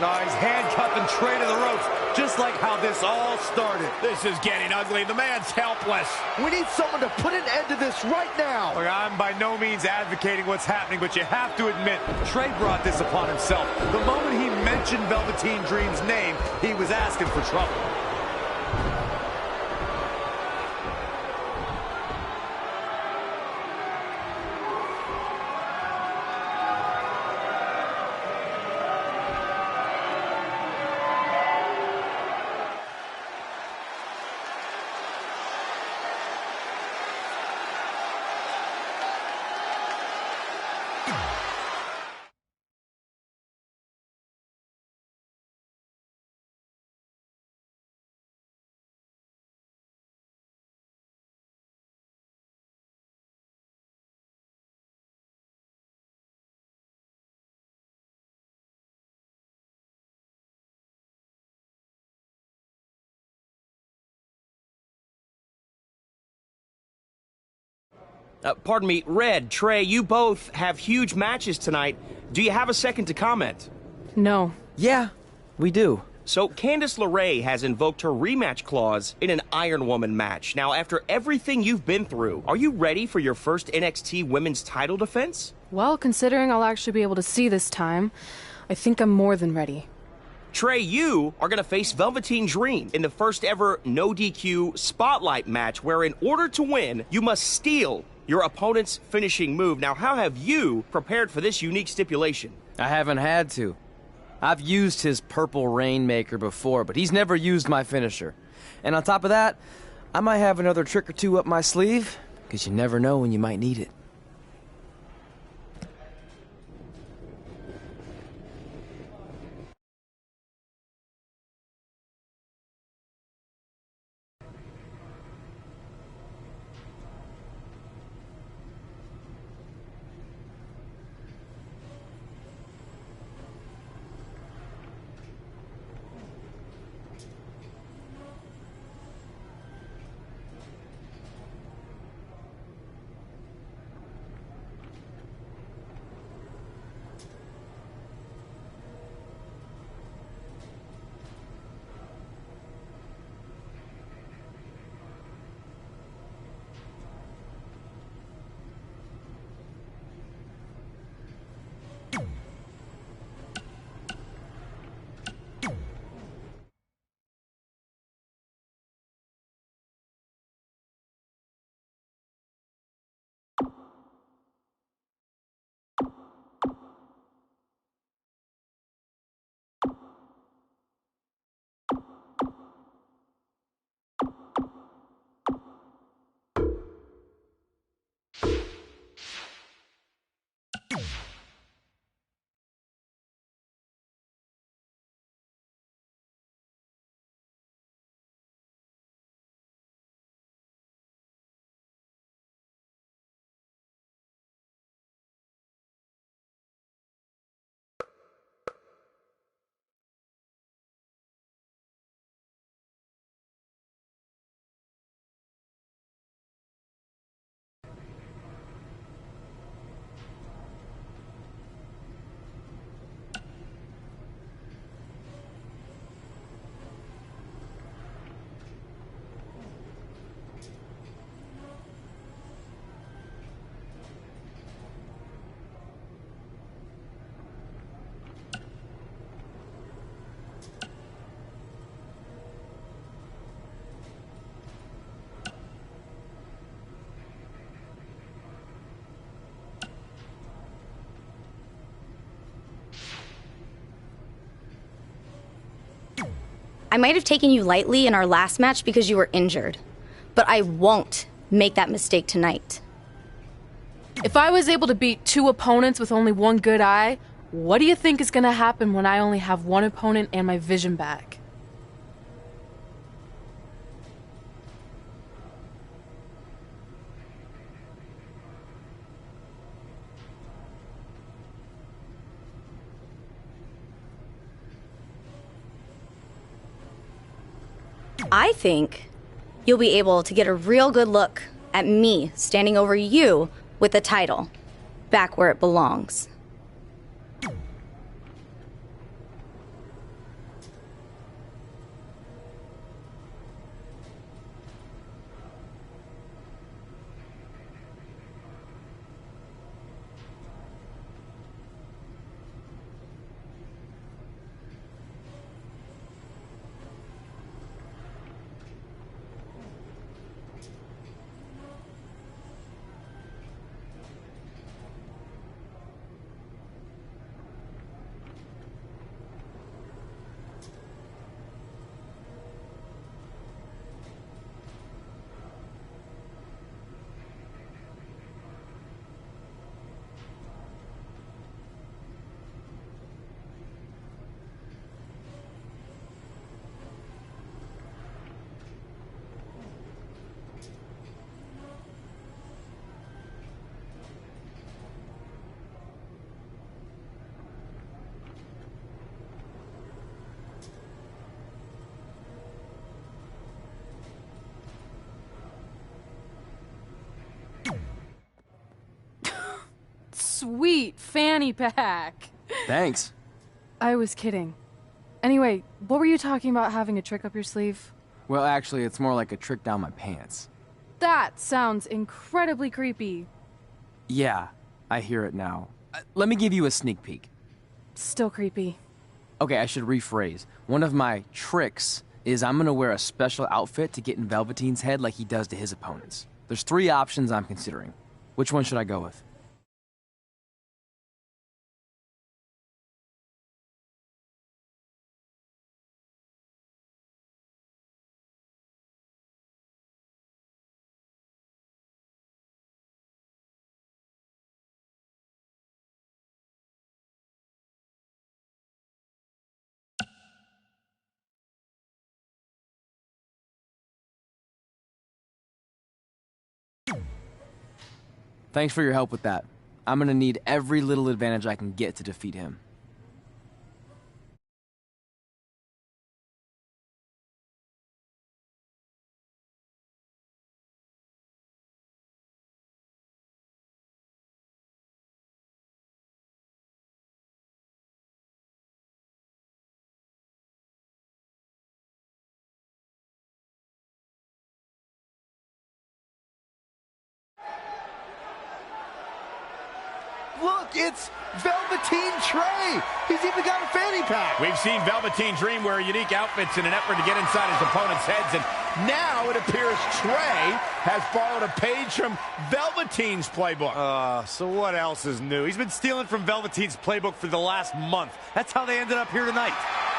No, he's handcuffing Trey to the ropes, just like how this all started. This is getting ugly. The man's helpless. We need someone to put an end to this right now. Look, I'm by no means advocating what's happening, but you have to admit, Trey brought this upon himself. The moment he mentioned Velveteen Dream's name, he was asking for trouble. Pardon me, Red, Trey, you both have huge matches tonight. Do you have a second to comment? No. Yeah, we do. So, Candice LeRae has invoked her rematch clause in an Iron Woman match. Now, after everything you've been through, are you ready for your first NXT Women's title defense? Well, considering I'll actually be able to see this time, I think I'm more than ready. Trey, you are going to face Velveteen Dream in the first ever no DQ spotlight match where in order to win, you must steal your opponent's finishing move. Now, how have you prepared for this unique stipulation? I haven't had to. I've used his Purple Rainmaker before, but he's never used my finisher. And on top of that, I might have another trick or two up my sleeve, because you never know when you might need it. I might have taken you lightly in our last match because you were injured, but I won't make that mistake tonight. If I was able to beat 2 opponents with only 1 good eye, what do you think is gonna happen when I only have 1 opponent and my vision back? I think you'll be able to get a real good look at me standing over you with the title back where it belongs. Sweet fanny pack. Thanks. I was kidding. Anyway, what were you talking about having a trick up your sleeve? Well, actually, it's more like a trick down my pants. That sounds incredibly creepy. Yeah, I hear it now. Let me give you a sneak peek. Still creepy. Okay, I should rephrase. One of my tricks is I'm gonna wear a special outfit to get in Velveteen's head like he does to his opponents. There's 3 options I'm considering. Which one should I go with? Thanks for your help with that. I'm gonna need every little advantage I can get to defeat him. Look, it's Velveteen Trey. He's even got a fanny pack. We've seen Velveteen Dream wear unique outfits in an effort to get inside his opponent's heads, and now it appears Trey has borrowed a page from Velveteen's playbook. So what else is new? He's been stealing from Velveteen's playbook for the last month. That's how they ended up here tonight.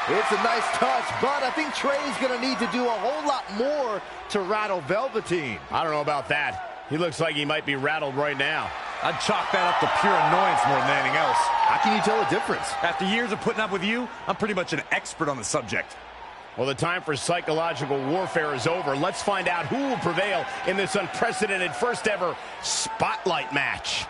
It's a nice touch, but I think Trey's going to need to do a whole lot more to rattle Velveteen. I don't know about that. He looks like he might be rattled right now. I'd chalk that up to pure annoyance more than anything else. How can you tell a difference? After years of putting up with you, I'm pretty much an expert on the subject. Well, the time for psychological warfare is over. Let's find out who will prevail in this unprecedented first ever Spotlight match.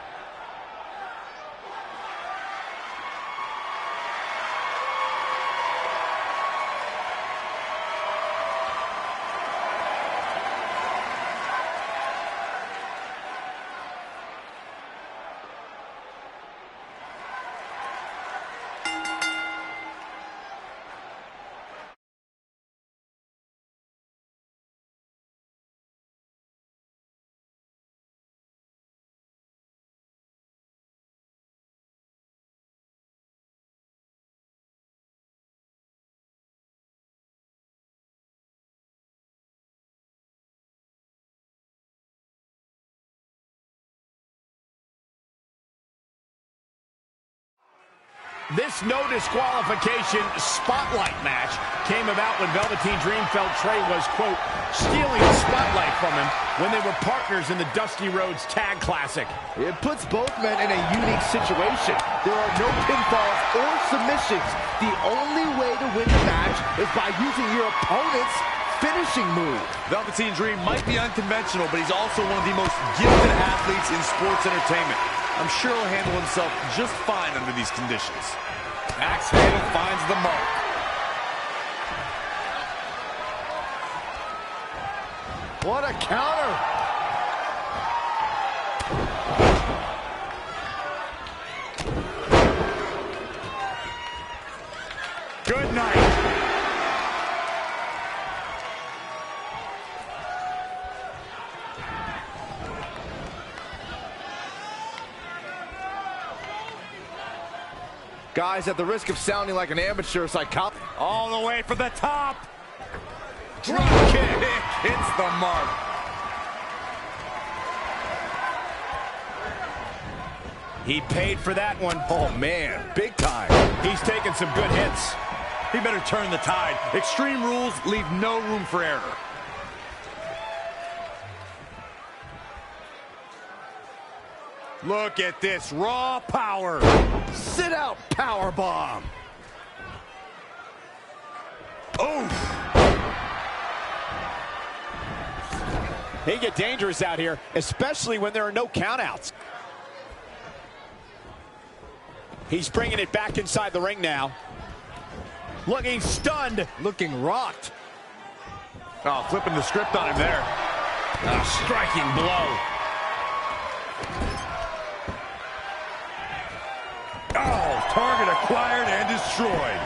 This no disqualification spotlight match came about when Velveteen Dream felt Trey was, quote, stealing the spotlight from him when they were partners in the Dusty Rhodes Tag Classic. It puts both men in a unique situation. There are no pinfalls or submissions. The only way to win the match is by using your opponent's finishing move. Velveteen Dream might be unconventional, but he's also one of the most gifted athletes in sports entertainment. I'm sure he'll handle himself just fine under these conditions. Axe handle finds the mark. What a counter! Good night. Guys, at the risk of sounding like an amateur psychologist, All the way for the top. Drop kick. Hits the mark. He paid for that one. oh man, big time. He's taking some good hits. He better turn the tide. Extreme rules leave no room for error. Look at this raw power. Sit out power bomb. They get dangerous out here, especially when there are no countouts. He's bringing it back inside the ring now. Looking stunned. Looking rocked. Oh, flipping the script on him there. A striking blow. Oh, target acquired and destroyed.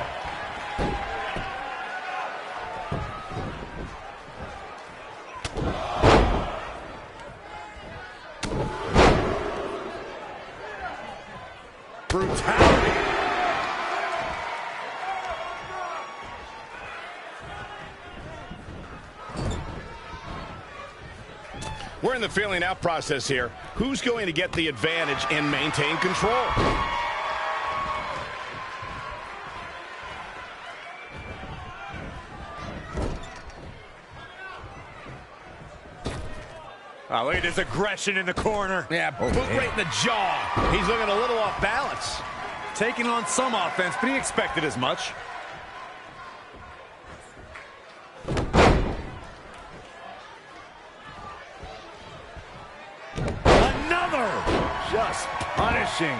Brutality. We're in the feeling out process here. Who's going to get the advantage and maintain control? Oh, look at his aggression in the corner. Yeah, boot right in the jaw. He's looking a little off balance. Taking on some offense, but he expected as much. Another. Just punishing.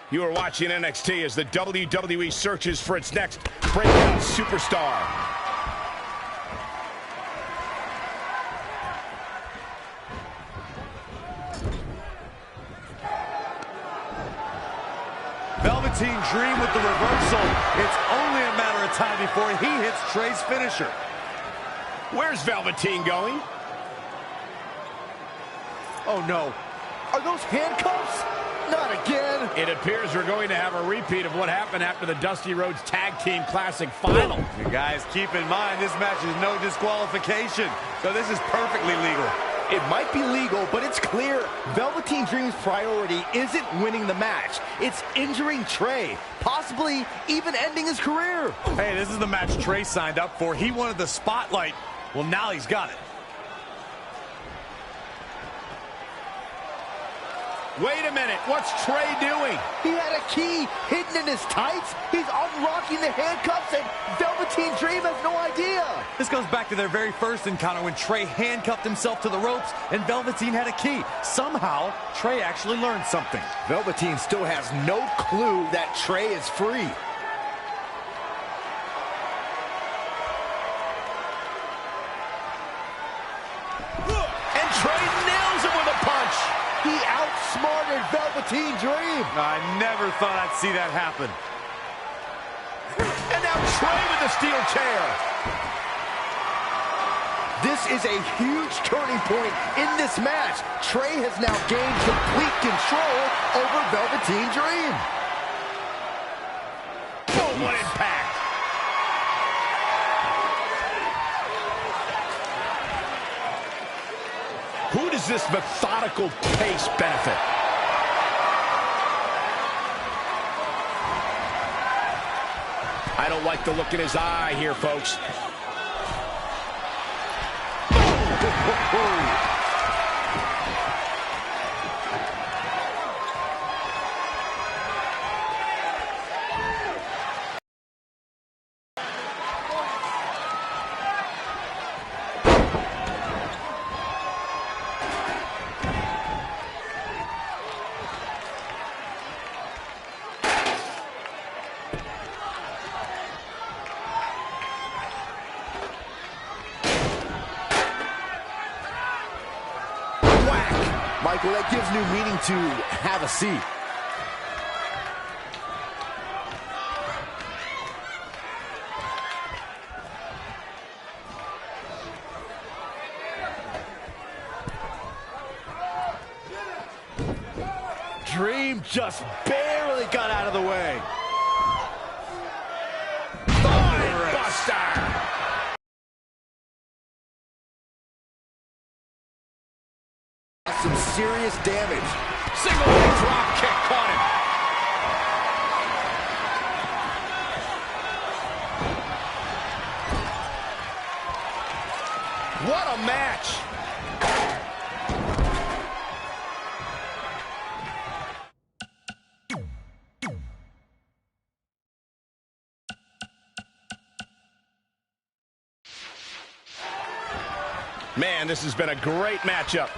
You are watching NXT as the WWE searches for its next breakout superstar. Velveteen Dream with the reversal. It's only a matter of time before he hits Trey's finisher. Where's Velveteen going? Oh no. Are those handcuffs? Not again. It appears we're going to have a repeat of what happened after the Dusty Rhodes Tag Team Classic final. You guys keep in mind this match is no disqualification, so this is perfectly legal. It might be legal, but it's clear Velveteen Dream's priority isn't winning the match. It's injuring Trey, possibly even ending his career. Hey, this is the match Trey signed up for. He wanted the spotlight. Well, now he's got it. Wait a minute, what's Trey doing? He had a key hidden in his tights. He's unlocking the handcuffs, and Velveteen Dream has no idea. This goes back to their very first encounter when Trey handcuffed himself to the ropes and Velveteen had a key. Somehow, Trey actually learned something. Velveteen still has no clue that Trey is free. And Trey nails him with a punch. He outsmarted Velveteen Dream. I never thought I'd see that happen. And now Trey with the steel chair. This is a huge turning point in this match. Trey has now gained complete control over Velveteen Dream. Oh, what impact. Who does this methodical pace benefit? I don't like the look in his eye here, folks. Michael, that gives new meaning to have a seat. Dream just barely got out of the way. Buster! Some serious damage. Single leg drop kick caught him. What a match! Man, this has been a great matchup.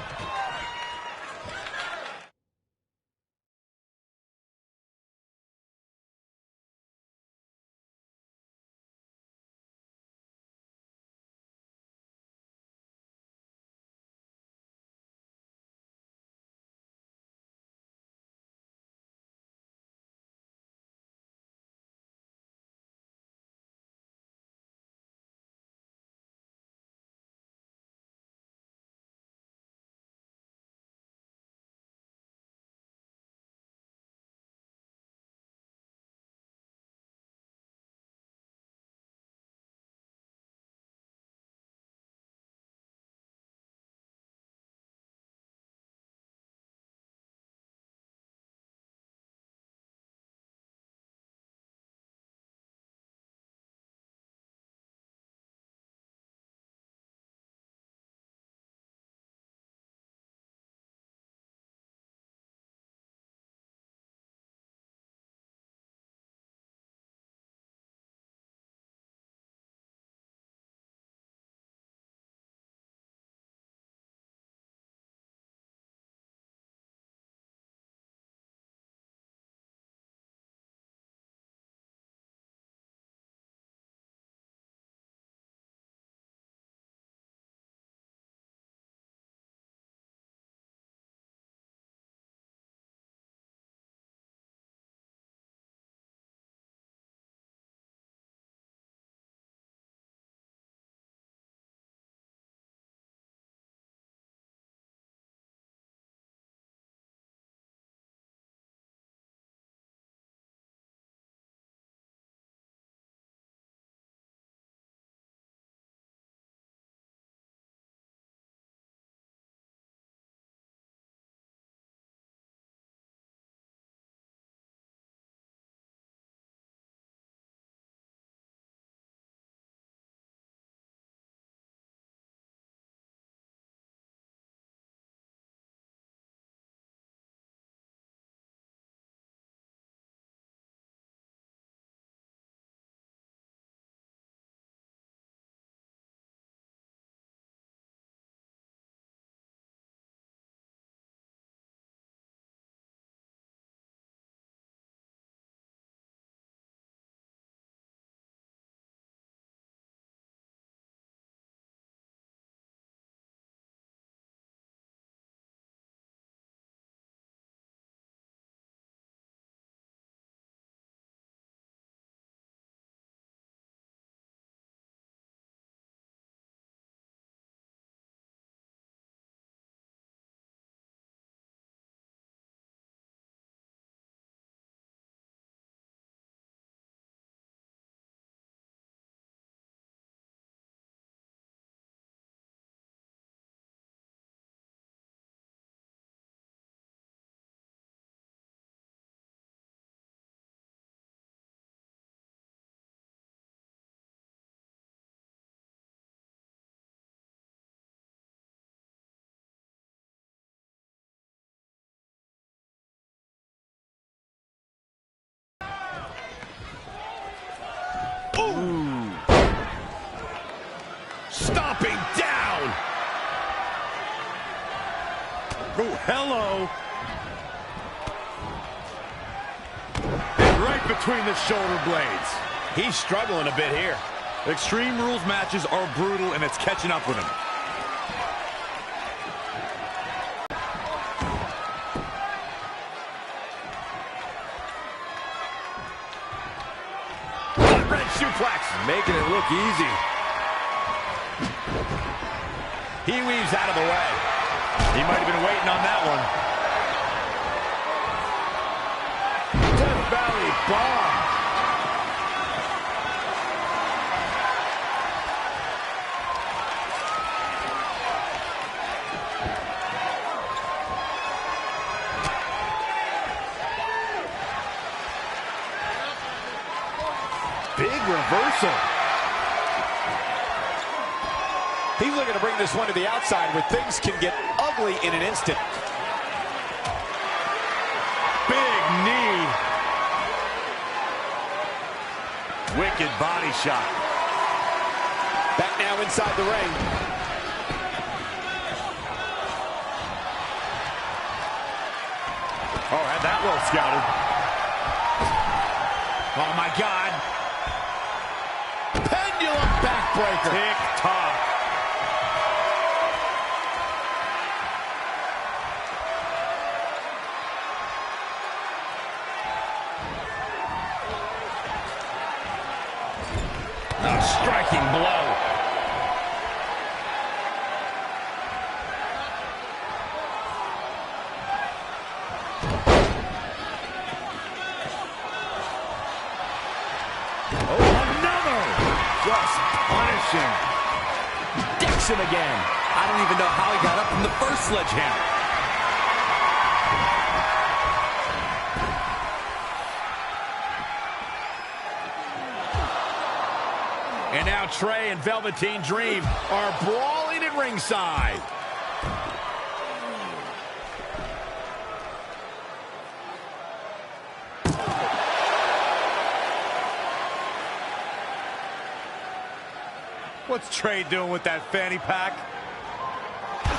Stomping down. Oh, hello. And right between the shoulder blades. He's struggling a bit here. Extreme Rules matches are brutal, and it's catching up with him. Red suplex. Making it look easy. He weaves out of the way. He might have been waiting on that one. Death Valley bomb. Big reversal. He's looking to bring this one to the outside where things can get ugly in an instant. Big knee. Wicked body shot. Back now inside the ring. Oh, had that well scouted. Oh, my God. Pendulum backbreaker. Tick-tock. A striking blow. Just punishing. Decks him again. I don't even know how he got up from the first sledgehammer. And now Trey and Velveteen Dream are brawling at ringside. What's Trey doing with that fanny pack?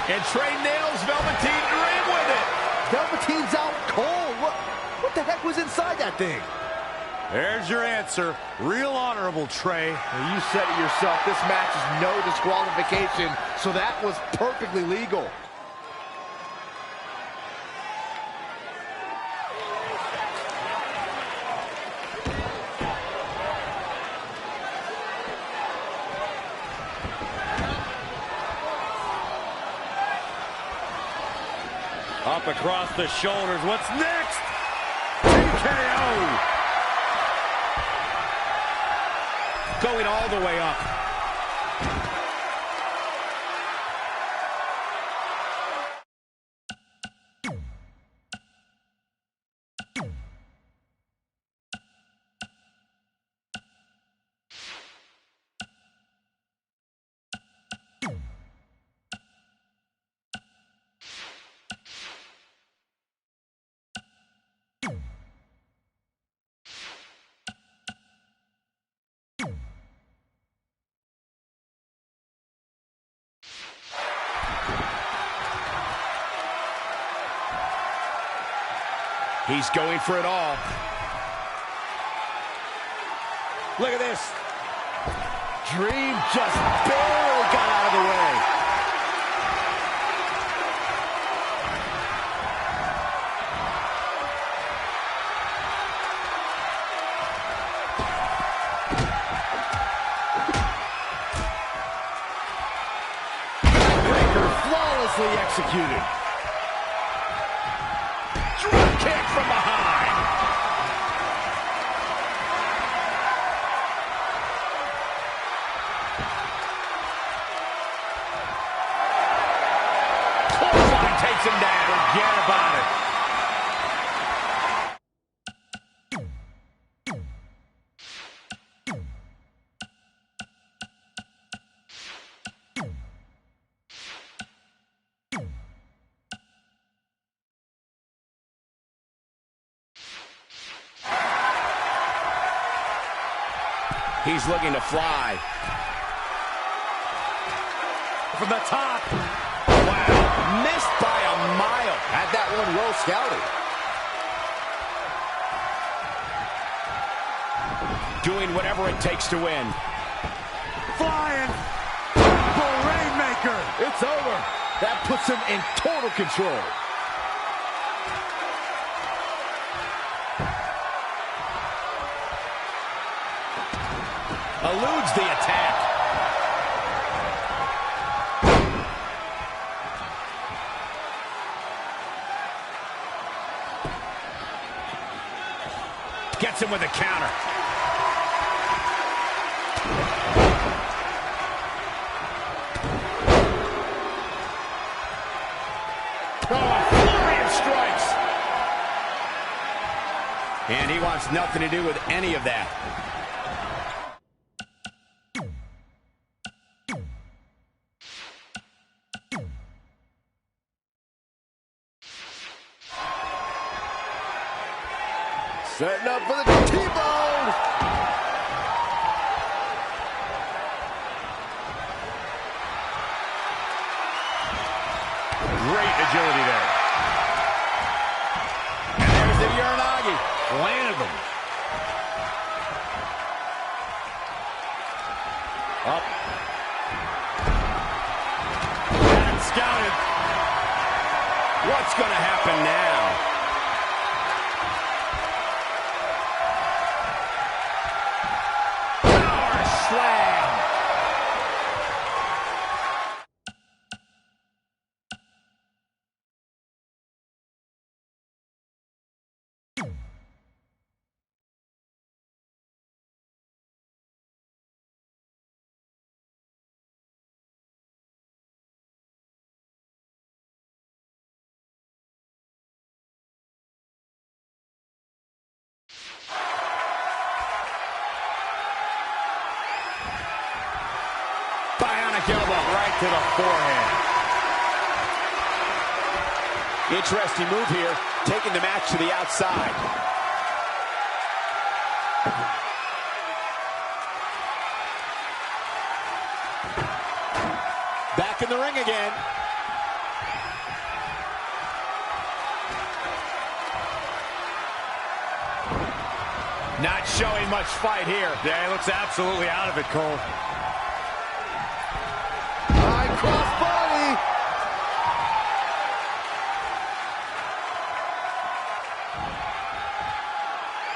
And Trey nails Velveteen Dream with it. Velveteen's out cold. What the heck was inside that thing? There's your answer. Real honorable, Trey. Well, you said it yourself. This match is no disqualification, so that was perfectly legal. Up across the shoulders. What's next? TKO. Going all the way up. He's going for it all. Look at this. Dream just barely got out of the way. Breaker flawlessly executed. Drop kick from behind. Clothesline takes him down. Forget about it. He's looking to fly. from the top. Wow, missed by a mile. Had that one well scouted. Doing whatever it takes to win. Flying. Triple Rainmaker. It's over. That puts him in total control. Eludes the attack. Gets him with a counter. Oh, a flurry of strikes. And he wants nothing to do with any of that. Setting up for the T-bone. Great agility there. And there's the Uranagi. Landed them. Up. And scouted. What's going to happen now? Power slam. Bionic elbow right to the forehead. Interesting move here, taking the match to the outside. Back in the ring again. Not showing much fight here. Yeah, he looks absolutely out of it, Cole. High cross body.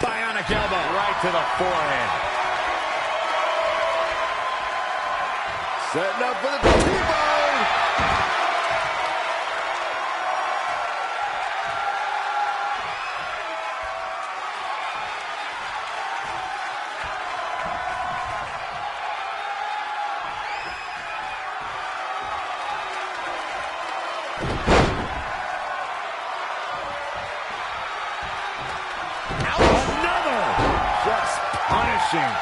Bionic elbow right to the forehead. Setting up for the T-bone. Just punishing.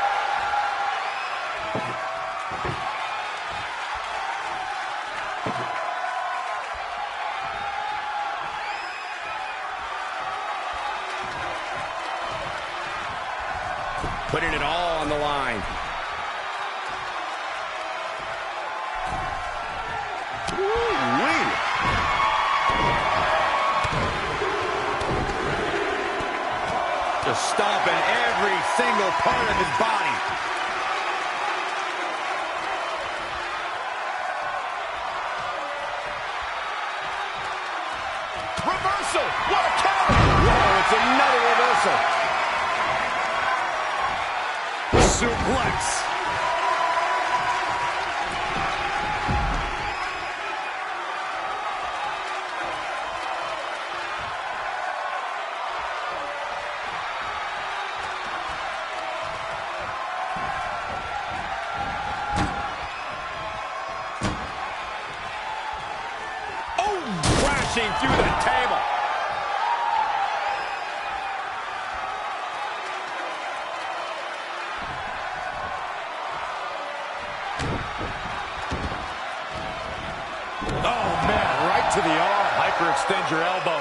Putting it all on the line. Woo-wee. Just stomping every single part of his body. Reversal! What a counter! Whoa, it's another reversal. Suplex. Crashing through the table. Oh, man, right to the arm. Hyperextend your elbow.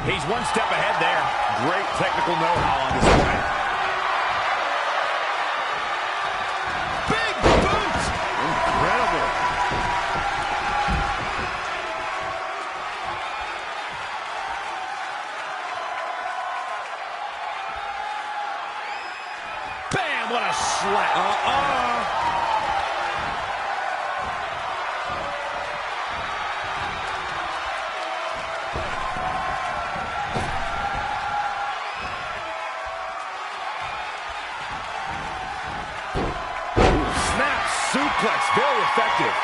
He's one step ahead there. Great technical know-how on display. Big boot! Incredible. Bam! What a slap. Suplex, very effective.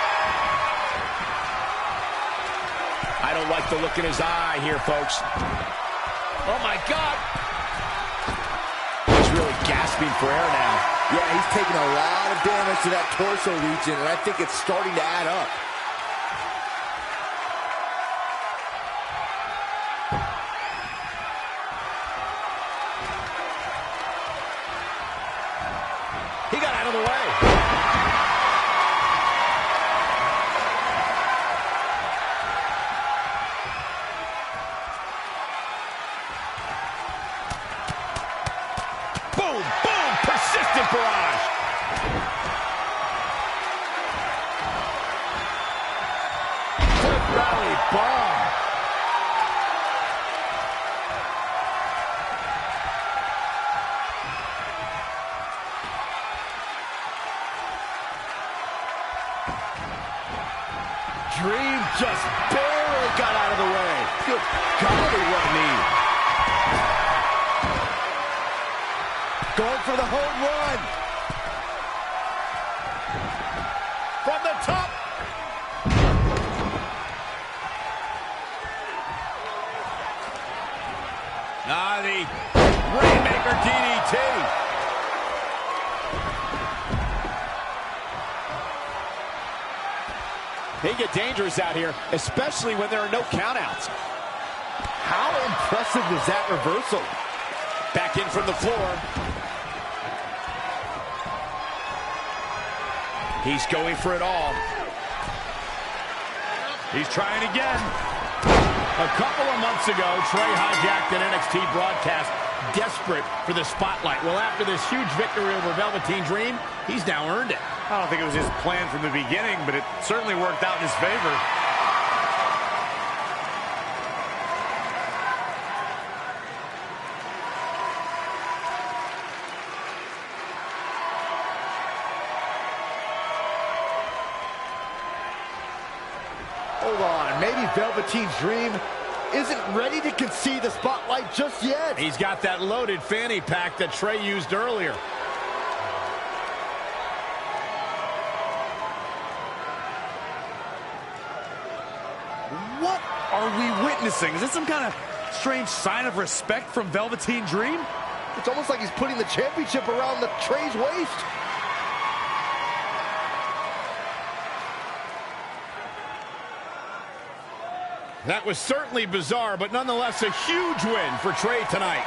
I don't like the look in his eye here, folks. Oh, my God. He's really gasping for air now. Yeah, he's taking a lot of damage to that torso region, and I think it's starting to add up. He got out of the way. Boom, boom, persistent barrage. Cliff Valley bomb. Dream just barely got out of the way. Good golly, what a knee. Going for the home run. From the top. The Rainmaker DDT. They get dangerous out here, especially when there are no countouts. How impressive was that reversal? Back in from the floor. He's going for it all. He's trying again. A couple of months ago, Trey hijacked an NXT broadcast, desperate for the spotlight. Well, after this huge victory over Velveteen Dream, he's now earned it. I don't think it was his plan from the beginning, but it certainly worked out in his favor. Hold on, maybe Velveteen's Dream isn't ready to concede the spotlight just yet. He's got that loaded fanny pack that Trey used earlier. What are we witnessing? Is this some kind of strange sign of respect from Velveteen Dream? It's almost like he's putting the championship around the Trey's waist. That was certainly bizarre, but nonetheless a huge win for Trey tonight.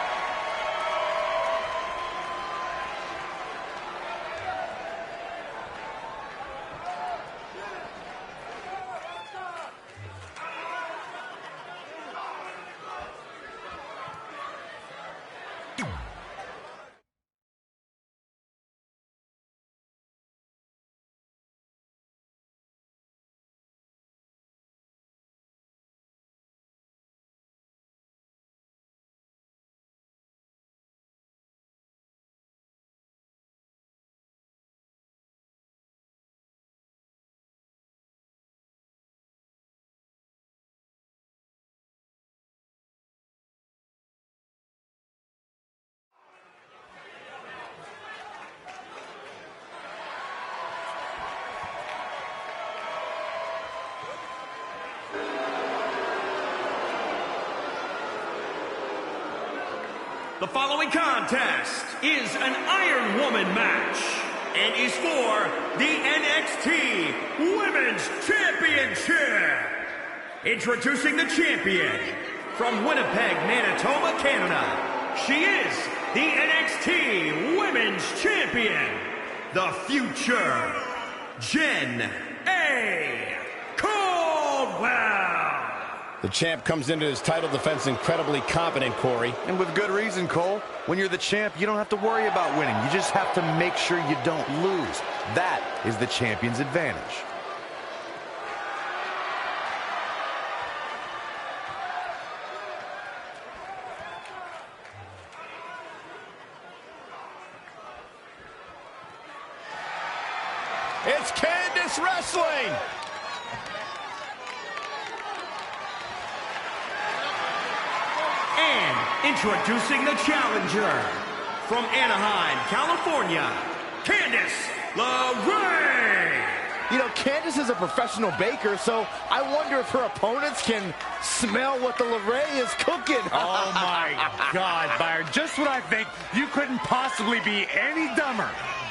The following contest is an Iron Woman match and is for the NXT Women's Championship. Introducing the champion from Winnipeg, Manitoba, Canada. She is the NXT Women's Champion, the future Jen A. Caldwell. The champ comes into his title defense incredibly confident, Corey. And with good reason, Cole. When you're the champ, you don't have to worry about winning. You just have to make sure you don't lose. That is the champion's advantage. It's Candice wrestling! And introducing the challenger, from Anaheim, California, Candice LeRae! You know, Candice is a professional baker, so I wonder if her opponents can smell what the LeRae is cooking. Oh, my God, Byron. Just when I think you couldn't possibly be any dumber,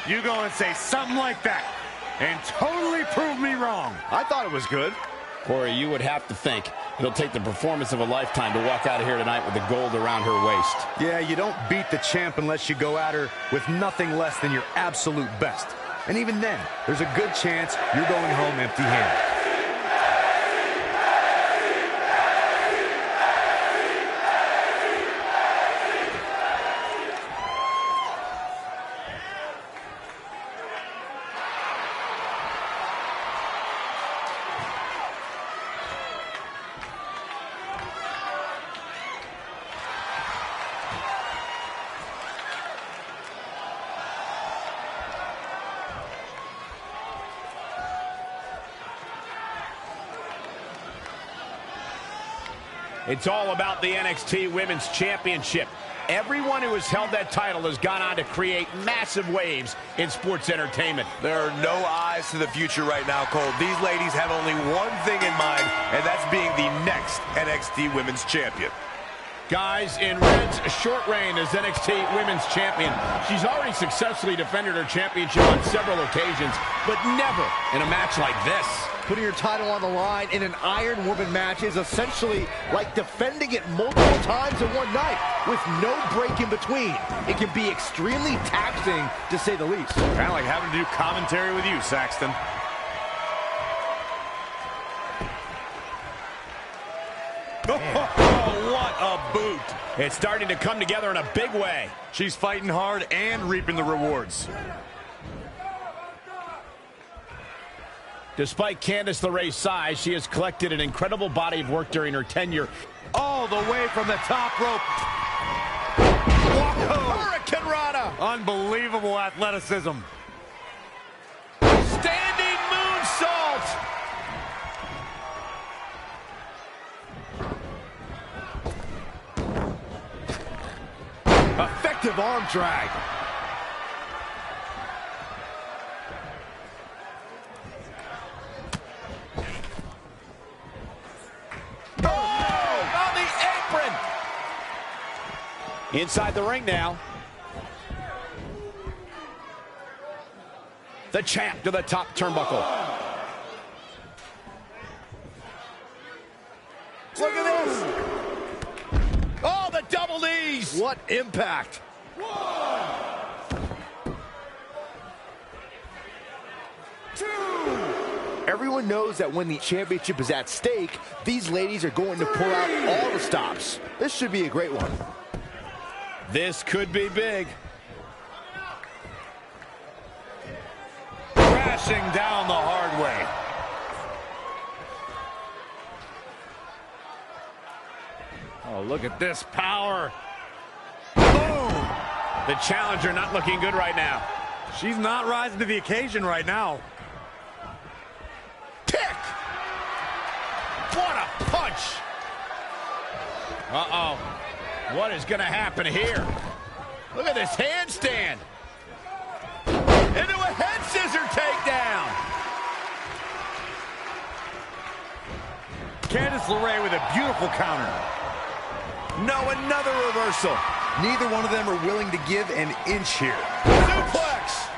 you go and say something like that and totally prove me wrong. I thought it was good. Corey, you would have to think it'll take the performance of a lifetime to walk out of here tonight with the gold around her waist. Yeah, you don't beat the champ unless you go at her with nothing less than your absolute best. And even then, there's a good chance you're going home empty-handed. It's all about the NXT Women's Championship. Everyone who has held that title has gone on to create massive waves in sports entertainment. There are no eyes to the future right now, Cole. These ladies have only one thing in mind, and that's being the next NXT Women's Champion. Guys, in Red's short reign as NXT Women's Champion, she's already successfully defended her championship on several occasions, but never in a match like this. Putting your title on the line in an Iron Woman match is essentially like defending it multiple times in one night with no break in between. It can be extremely taxing, to say the least. Kind of like having to do commentary with you, Saxton. Oh, what a boot. It's starting to come together in a big way. She's fighting hard and reaping the rewards. Despite Candice LeRae's size, she has collected an incredible body of work during her tenure. All the way from the top rope. Whoa! Hurricane Rana! Unbelievable athleticism. Standing moonsault! Effective arm drag. Oh, on the apron! Inside the ring now. The champ to the top turnbuckle. Look at this! Oh, the double knees! What impact! 1, 2. Everyone knows that when the championship is at stake, these ladies are going to pull out all the stops. This should be a great one. This could be big. Crashing down the hard way. Oh, look at this power. Boom! The challenger not looking good right now. She's not rising to the occasion right now. Kick! What a punch! Uh-oh. What is going to happen here? Look at this handstand. Into a head scissor takedown. Candice LeRae with a beautiful counter. No, another reversal. Neither one of them are willing to give an inch here. Suplex.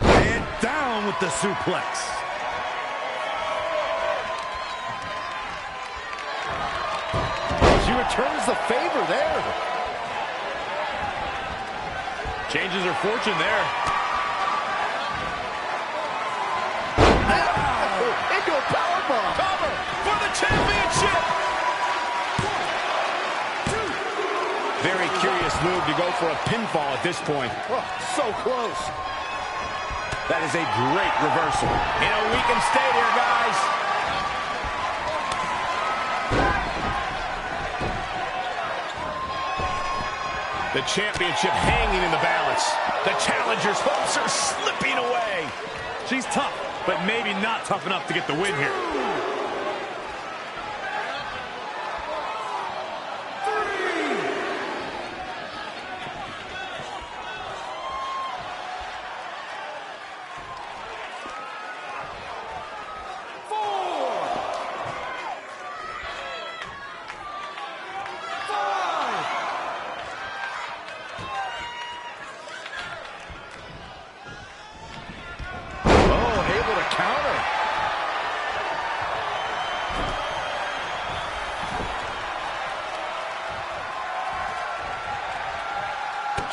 And down with the suplex. She returns the favor there. Changes her fortune there. Into a powerbomb. Cover for the championship. Very curious move to go for a pinfall at this point. Oh, so close. That is a great reversal. In a weakened state here, guys. The championship hanging in the balance. The challenger's hopes are slipping away. She's tough, but maybe not tough enough to get the win here.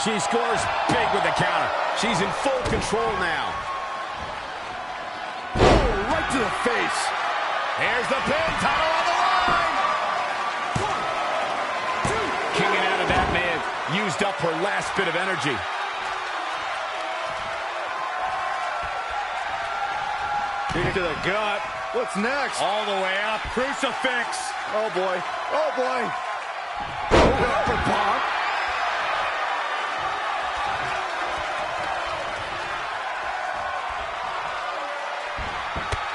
She scores big with the counter. She's in full control now. Oh, right to the face. Here's the pin, title on the line. 1, 2. Kicking out of that man used up her last bit of energy. Kick to the gut. What's next? All the way up. Crucifix. Oh, boy. Oh, boy. Oh, upper bomb.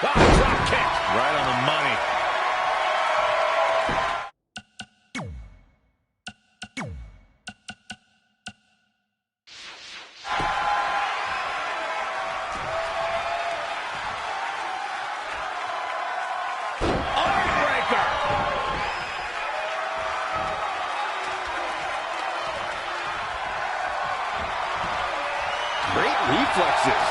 Drop kick. Right on the money. Armbreaker. Great reflexes.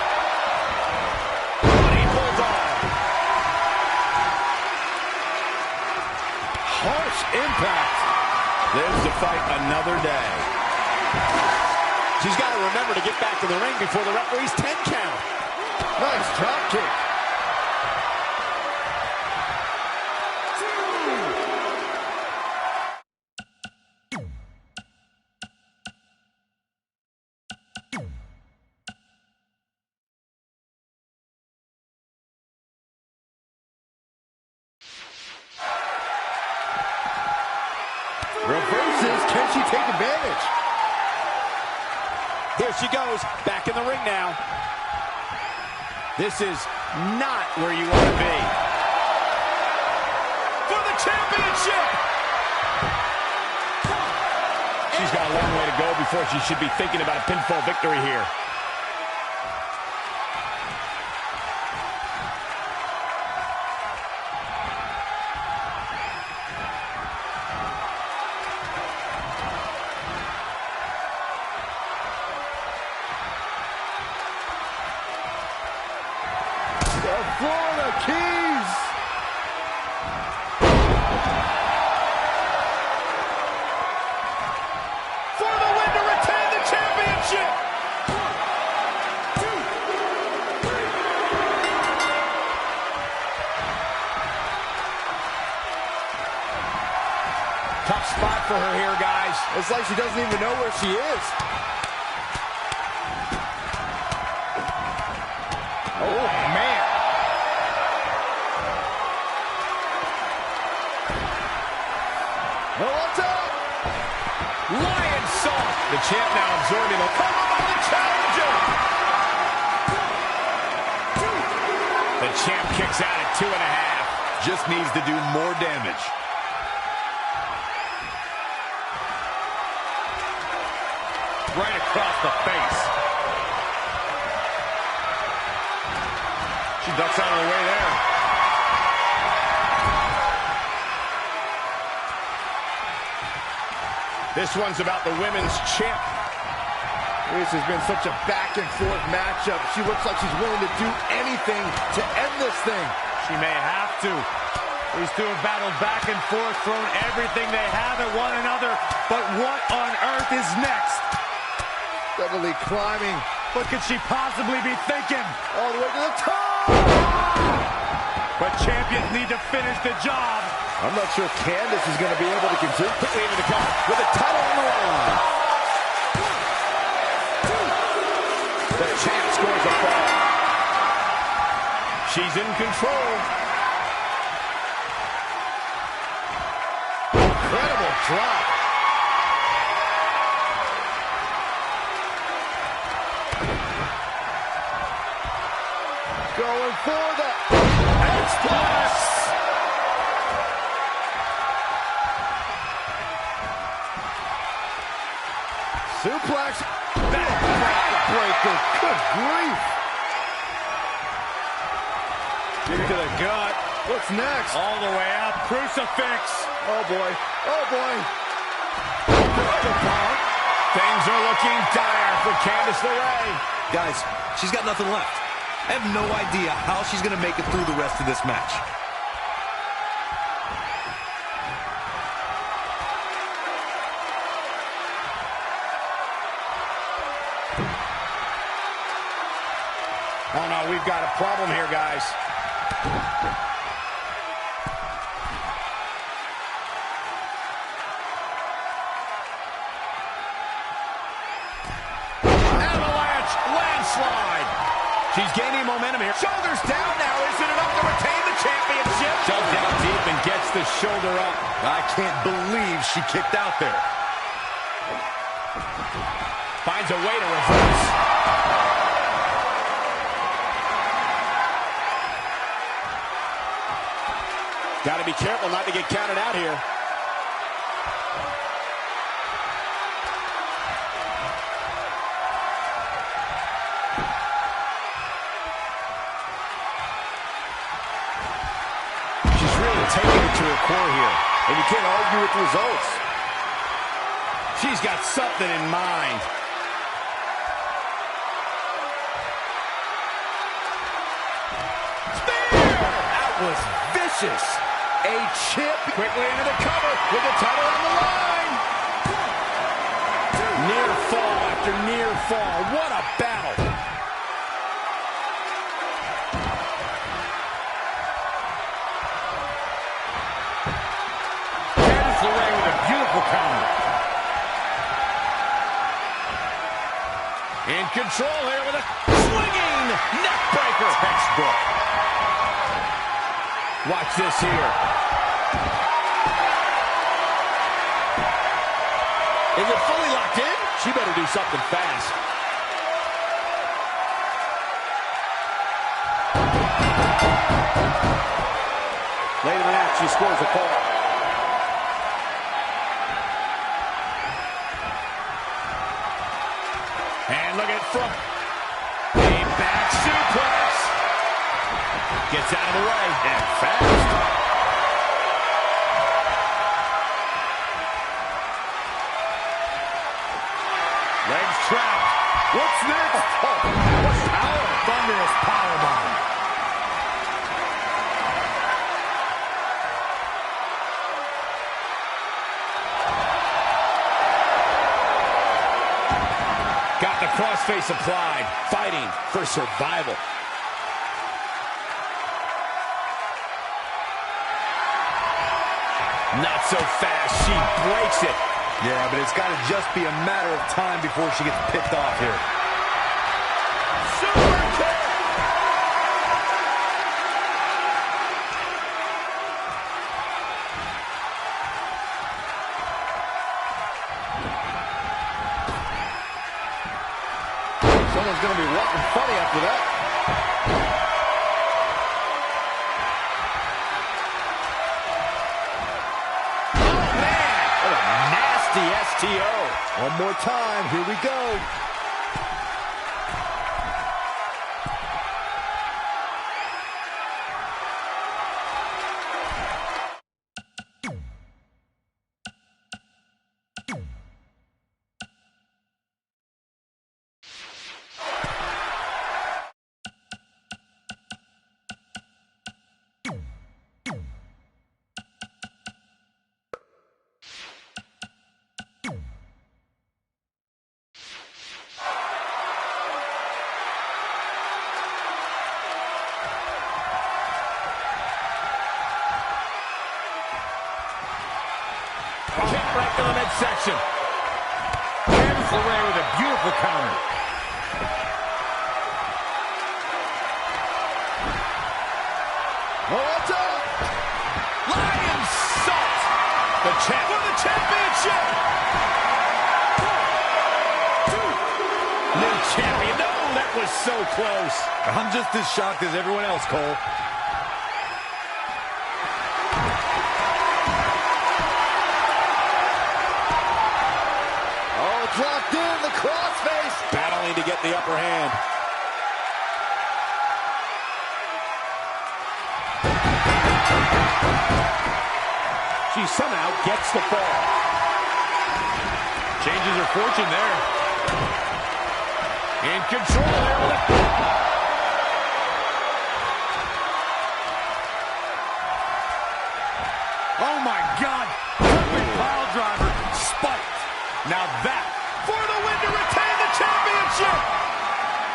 Harsh impact. Lives to fight another day. She's got to remember to get back to the ring before the referee's 10 count. Nice drop kick. Reverses. Can she take advantage? Here she goes, back in the ring now. This is not where you want to be. For the championship! She's got a long way to go before she should be thinking about a pinfall victory here. Florida Keys. For the win to retain the championship. 1, 2, 3. Tough spot for her here, guys. It's like she doesn't even know where she is. Oh, man. Oh, what's up? Lion salt. The champ now absorbing a cover by the challenger. 1, 2. The champ kicks out at 2.5. Just needs to do more damage. Right across the face. She ducks out of the way there. This one's about the women's champ. This has been such a back-and-forth matchup. She looks like she's willing to do anything to end this thing. She may have to. These two have battled back and forth, thrown everything they have at one another. But what on earth is next? Steadily climbing. What could she possibly be thinking? All the way to the top! But champions need to finish the job. I'm not sure Candice is going to be able to continue quickly into the cover with the title on the line. The champ scores a fall. She's in control. Incredible drop. Going for the X-Plus. Suplex. Backbreaker. Good grief. Kick to the gut. What's next? All the way up. Crucifix. Oh, boy. Oh, boy. Things are looking dire for Candice LeRae. Guys, she's got nothing left. I have no idea how she's going to make it through the rest of this match. Oh, no, we've got a problem here, guys. Avalanche landslide. She's gaining momentum here. Shoulders down now. Is it enough to retain the championship? Shoves down deep and gets the shoulder up. I can't believe she kicked out there. Finds a way to reverse. Got to be careful not to get counted out here. She's really taking it to her core here. And you can't argue with the results. She's got something in mind. Spear! That was vicious. A chip quickly into the cover with the title on the line. Near fall after near fall. What a battle. Candice LeRae with a beautiful counter. In control here with a swinging neck breaker. Textbook. Watch this here. Is it fully locked in? She better do something fast. Late in the match, she scores a fall. And look at from a back suplex. Gets out of the way and fast. Legs trapped. What's next? Oh, what power! Thunderous powerbomb. Got the crossface applied, fighting for survival. Not so fast. She breaks it. Yeah, but it's got to just be a matter of time before she gets picked off here. Super kick! Someone's going to be walking funny after that. STO. One more time. Here we go. Kick right to the midsection. Ends the way with a beautiful counter. What's up? Lion salt. The champ for the championship. New champion. No, that was so close. I'm just as shocked as everyone else, Cole. Oh, it's locked in, the crossface. Battling to get the upper hand. She somehow gets the fall. Changes her fortune there. In control there with it. Oh my God! Perfect pile driver, spiked. Now that for the win to retain the championship.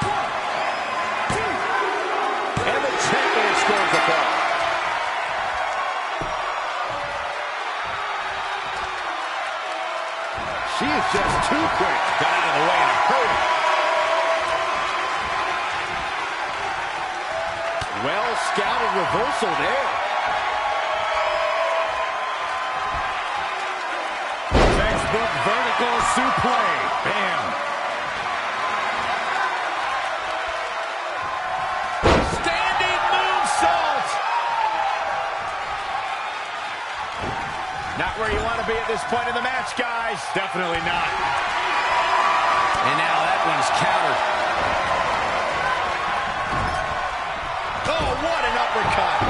1, 2, and the champion scores the ball. She is just too quick. Got out of the way in a hurry. Well scouted reversal there. Textbook vertical suplex. Bam. Standing moonsault. Not where you want to be at this point in the match, guys. Definitely not. And now that one's countered. Oh, what an uppercut.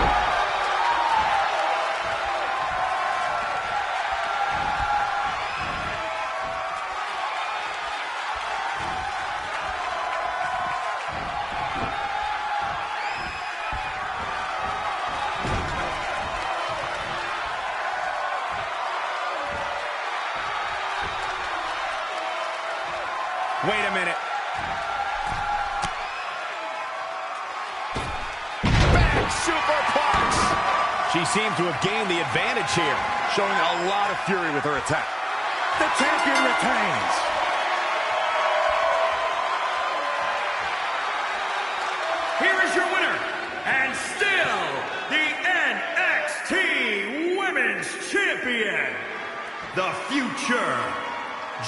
Wait a minute. Back superplex. She seemed to have gained the advantage here, showing a lot of fury with her attack. The champion retains. Here is your winner, and still the NXT Women's Champion, the future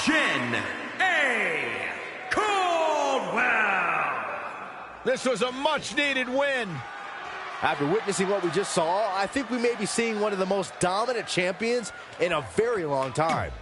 Jen A. Caldwell. This was a much-needed win. After witnessing what we just saw, I think we may be seeing one of the most dominant champions in a very long time.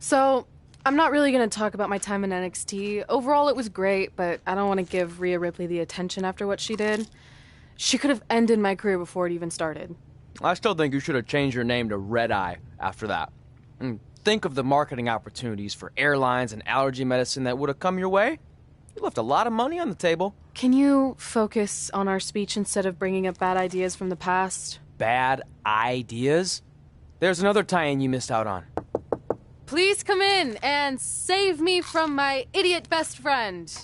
So, I'm not really going to talk about my time in NXT. Overall, it was great, but I don't want to give Rhea Ripley the attention after what she did. She could have ended my career before it even started. I still think you should have changed your name to Red Eye after that. And think of the marketing opportunities for airlines and allergy medicine that would have come your way. You left a lot of money on the table. Can you focus on our speech instead of bringing up bad ideas from the past? Bad ideas? There's another tie-in you missed out on. Please come in and save me from my idiot best friend.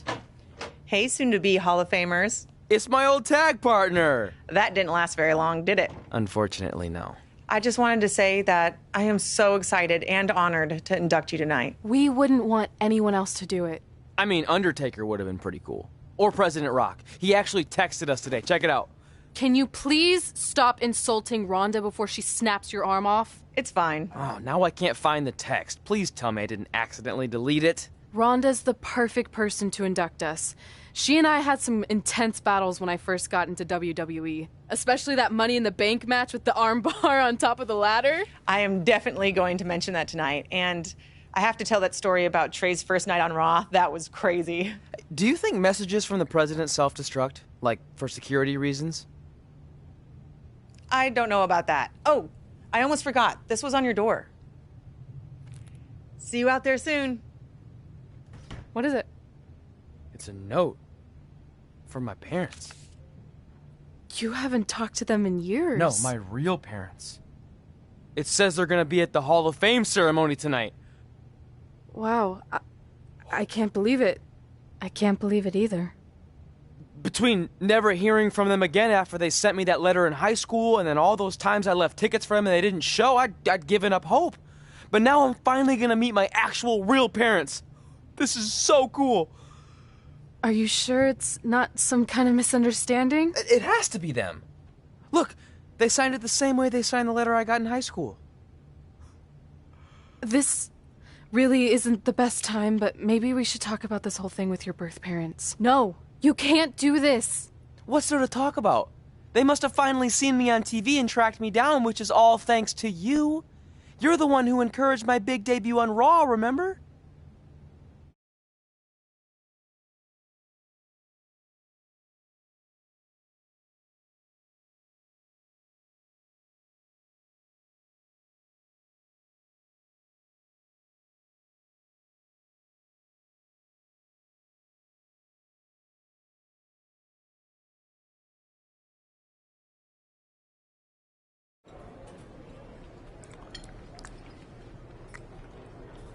Hey, soon-to-be Hall of Famers. It's my old tag partner. That didn't last very long, did it? Unfortunately, no. I just wanted to say that I am so excited and honored to induct you tonight. We wouldn't want anyone else to do it. I mean, Undertaker would have been pretty cool. Or President Rock. He actually texted us today. Check it out. Can you please stop insulting Rhonda before she snaps your arm off? It's fine. Oh, now I can't find the text. Please tell me I didn't accidentally delete it. Rhonda's the perfect person to induct us. She and I had some intense battles when I first got into WWE, especially that Money in the Bank match with the arm bar on top of the ladder. I am definitely going to mention that tonight. And I have to tell that story about Trey's first night on Raw. That was crazy. Do you think messages from the president self-destruct? Like, for security reasons? I don't know about that. Oh, I almost forgot. This was on your door. See you out there soon. What is it? It's a note. From my parents. You haven't talked to them in years. No, my real parents. It says they're gonna be at the Hall of Fame ceremony tonight. Wow. I can't believe it. I can't believe it either. Between never hearing from them again after they sent me that letter in high school and then all those times I left tickets for them and they didn't show, I'd given up hope. But now I'm finally gonna meet my actual real parents. This is so cool. Are you sure it's not some kind of misunderstanding? It has to be them. Look, they signed it the same way they signed the letter I got in high school. This really isn't the best time, but maybe we should talk about this whole thing with your birth parents. No, you can't do this. What's there to talk about? They must have finally seen me on TV and tracked me down, which is all thanks to you. You're the one who encouraged my big debut on Raw, remember?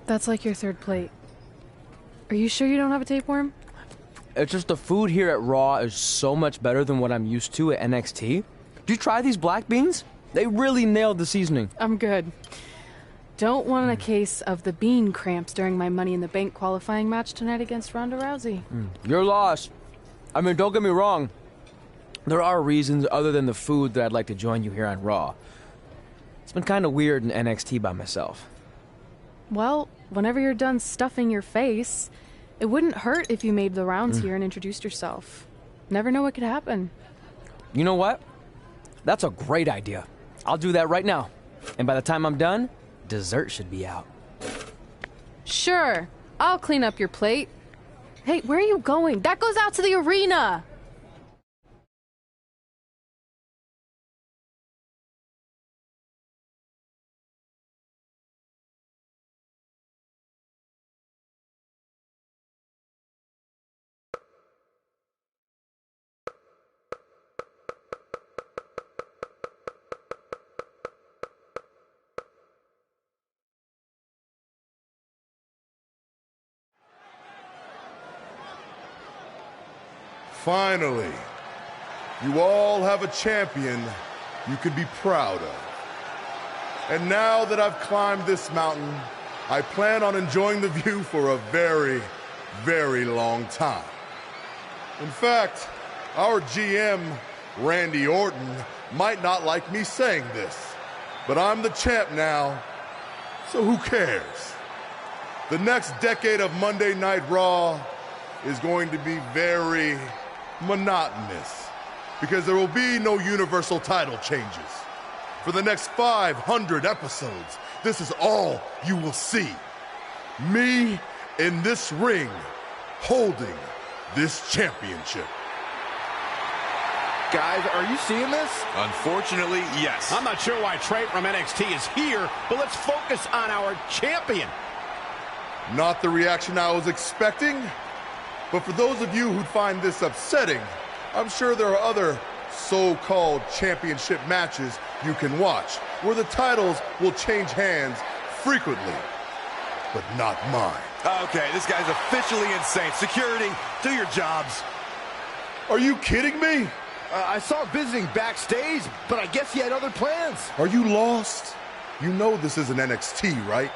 That's like your third plate. Are you sure you don't have a tapeworm? It's just the food here at Raw is so much better than what I'm used to at NXT. Did you try these black beans? They really nailed the seasoning. I'm good. Don't want a case of the bean cramps during my Money in the Bank qualifying match tonight against Ronda Rousey. Your loss. I mean, don't get me wrong. There are reasons other than the food that I'd like to join you here on Raw. It's been kind of weird in NXT by myself. Well, whenever you're done stuffing your face, it wouldn't hurt if you made the rounds here and introduced yourself. Never know what could happen. You know what? That's a great idea. I'll do that right now. And by the time I'm done, dessert should be out. Sure, I'll clean up your plate. Hey, where are you going? That goes out to the arena! Finally, you all have a champion you can be proud of. And now that I've climbed this mountain, I plan on enjoying the view for a very, very long time. In fact, our GM, Randy Orton, might not like me saying this, but I'm the champ now, so who cares? The next decade of Monday Night Raw is going to be very monotonous because there will be no universal title changes. For the next 500 episodes, this is all you will see. Me in this ring holding this championship. Guys, are you seeing this? Unfortunately, yes. I'm not sure why Trey from NXT is here, but let's focus on our champion. Not the reaction I was expecting, but for those of you who'd find this upsetting, I'm sure there are other so-called championship matches you can watch where the titles will change hands frequently, but not mine. Okay, this guy's officially insane. Security, do your jobs. Are you kidding me? I saw him visiting backstage, but I guess he had other plans. Are you lost? You know this isn't NXT, right?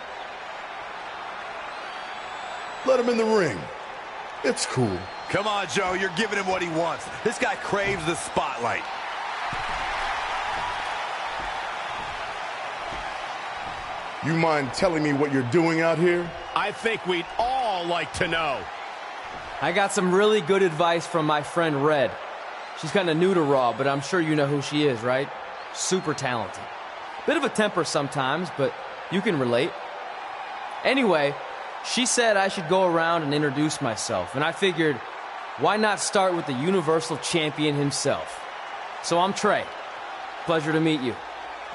Let him in the ring. It's cool. Come on, Joe, you're giving him what he wants. This guy craves the spotlight. You mind telling me what you're doing out here? I think we'd all like to know. I got some really good advice from my friend Red. She's kind of new to Raw, but I'm sure you know who she is, right? Super talented. Bit of a temper sometimes, but you can relate. Anyway, she said I should go around and introduce myself, and I figured, why not start with the Universal Champion himself? So I'm Trey. Pleasure to meet you.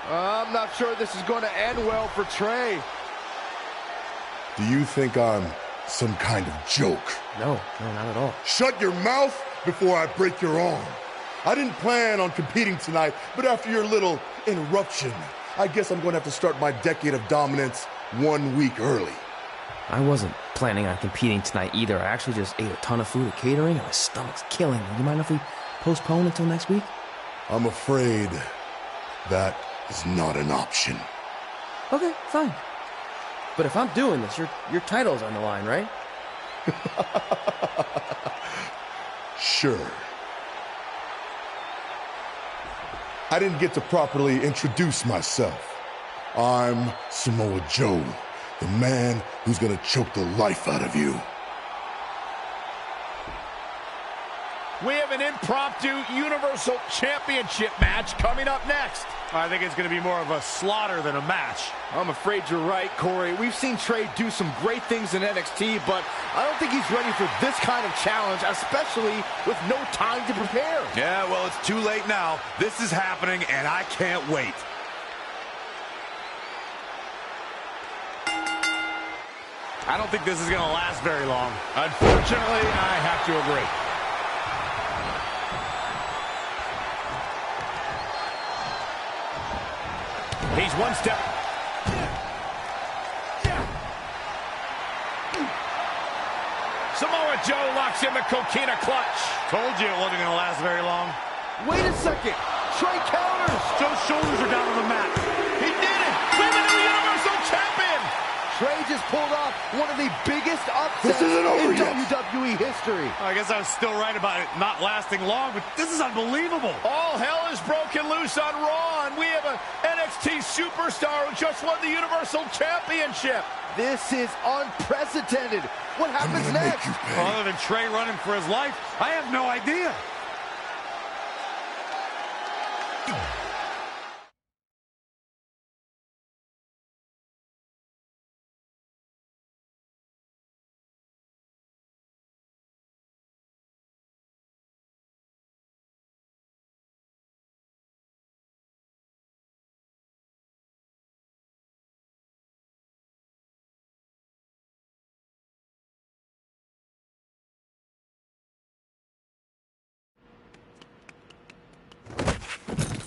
I'm not sure this is going to end well for Trey. Do you think I'm some kind of joke? No, not at all. Shut your mouth before I break your arm. I didn't plan on competing tonight, but after your little interruption, I guess I'm going to have to start my decade of dominance 1 week early. I wasn't planning on competing tonight either. I actually just ate a ton of food at catering, and my stomach's killing me. You mind if we postpone until next week? I'm afraid that is not an option. Okay, fine. But if I'm doing this, your title's on the line, right? Sure. I didn't get to properly introduce myself. I'm Samoa Joe, the man who's gonna choke the life out of you. We have an impromptu Universal Championship match coming up next. I think it's going to be more of a slaughter than a match. I'm afraid you're right, Corey. We've seen Trey do some great things in NXT, but I don't think he's ready for this kind of challenge, especially with no time to prepare. Yeah, well, it's too late now. This is happening, and I can't wait. I don't think this is going to last very long. Unfortunately, I have to agree. He's one step. Samoa Joe locks in the coquina clutch. Told you it wasn't going to last very long. Wait a second. Trey counters. Joe's shoulders are down on the mat. He did it. We have a new Universal Champion. Trey just pulled off one of the biggest upsets in WWE history. I guess I was still right about it not lasting long, but this is unbelievable. All hell is broken loose on Raw, and we have an NXT superstar who just won the Universal Championship. This is unprecedented. What happens next? Well, other than Trey running for his life, I have no idea.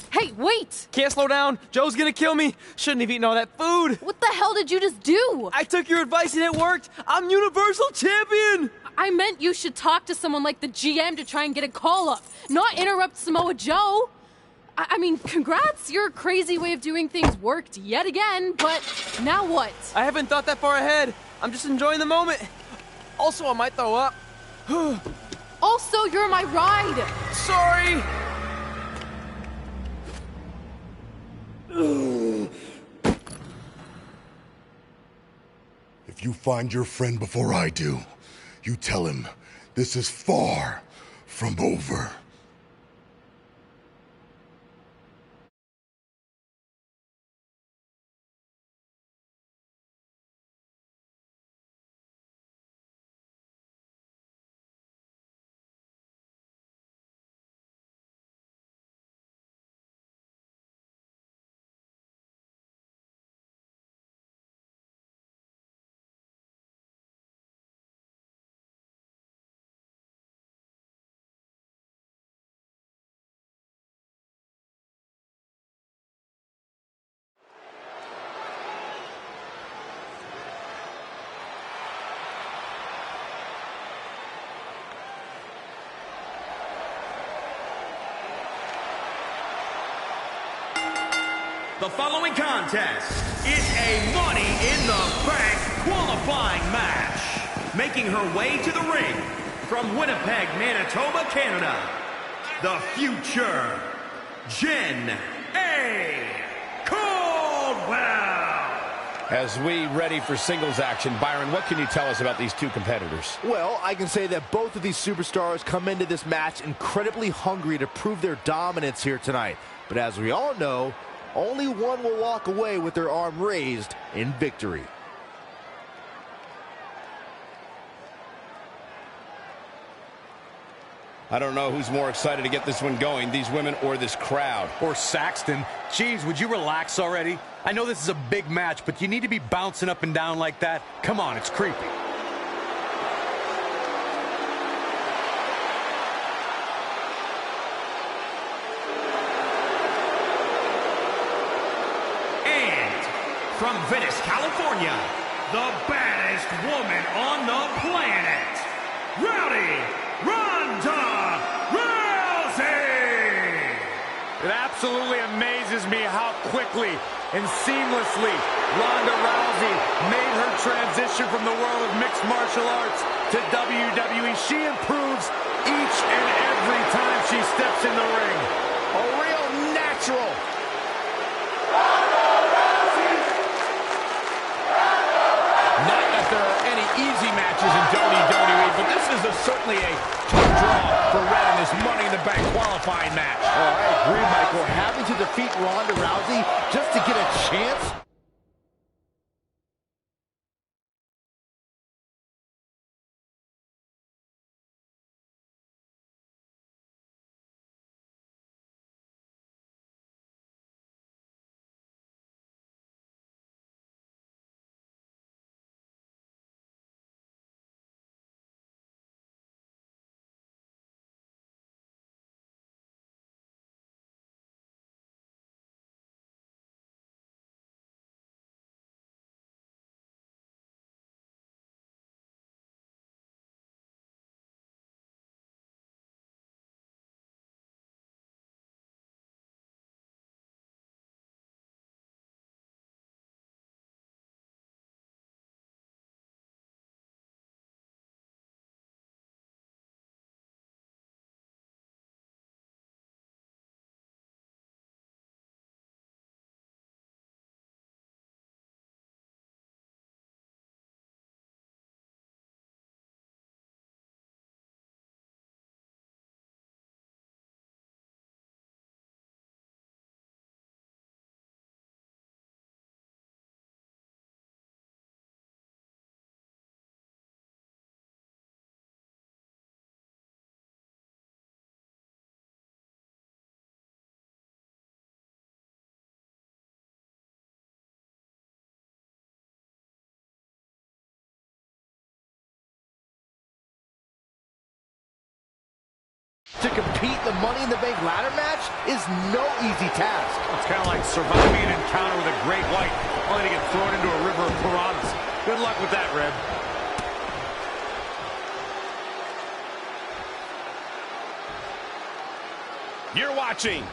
Hey, wait! Can't slow down. Joe's gonna kill me. Shouldn't have eaten all that food. What the hell did you just do? I took your advice and it worked. I'm Universal Champion. I meant you should talk to someone like the GM to try and get a call up, not interrupt Samoa Joe. I mean, congrats. Your crazy way of doing things worked yet again, but now what? I haven't thought that far ahead. I'm just enjoying the moment. Also, I might throw up. Also, you're my ride. Sorry. If you find your friend before I do, you tell him this is far from over. The following contest is a Money in the Bank qualifying match. Making her way to the ring from Winnipeg, Manitoba, Canada, the future, Jen A. Caldwell. As we ready for singles action, Byron, what can you tell us about these two competitors? Well, I can say that both of these superstars come into this match incredibly hungry to prove their dominance here tonight. But as we all know, only one will walk away with their arm raised in victory. I don't know who's more excited to get this one going, these women or this crowd. Or Saxton. Jeez, would you relax already? I know this is a big match, but you need to be bouncing up and down like that? Come on, it's creepy. And from Venice, California, the baddest woman on the planet, Rowdy Ronda Rousey! It absolutely amazes me how quickly and seamlessly Ronda Rousey made her transition from the world of mixed martial arts to WWE. She improves each and every time she steps in the ring. A real natural. Not that there are any easy matches in WWE, but this is certainly a tough draw for Red in this Money in the Bank qualifying match. Oh, I agree, Michael. Having to defeat Ronda Rousey just to get a chance? To compete in the Money in the Bank ladder match is no easy task. It's kind of like surviving an encounter with a great white, only to get thrown into a river of piranhas. Good luck with that, Red. You're watching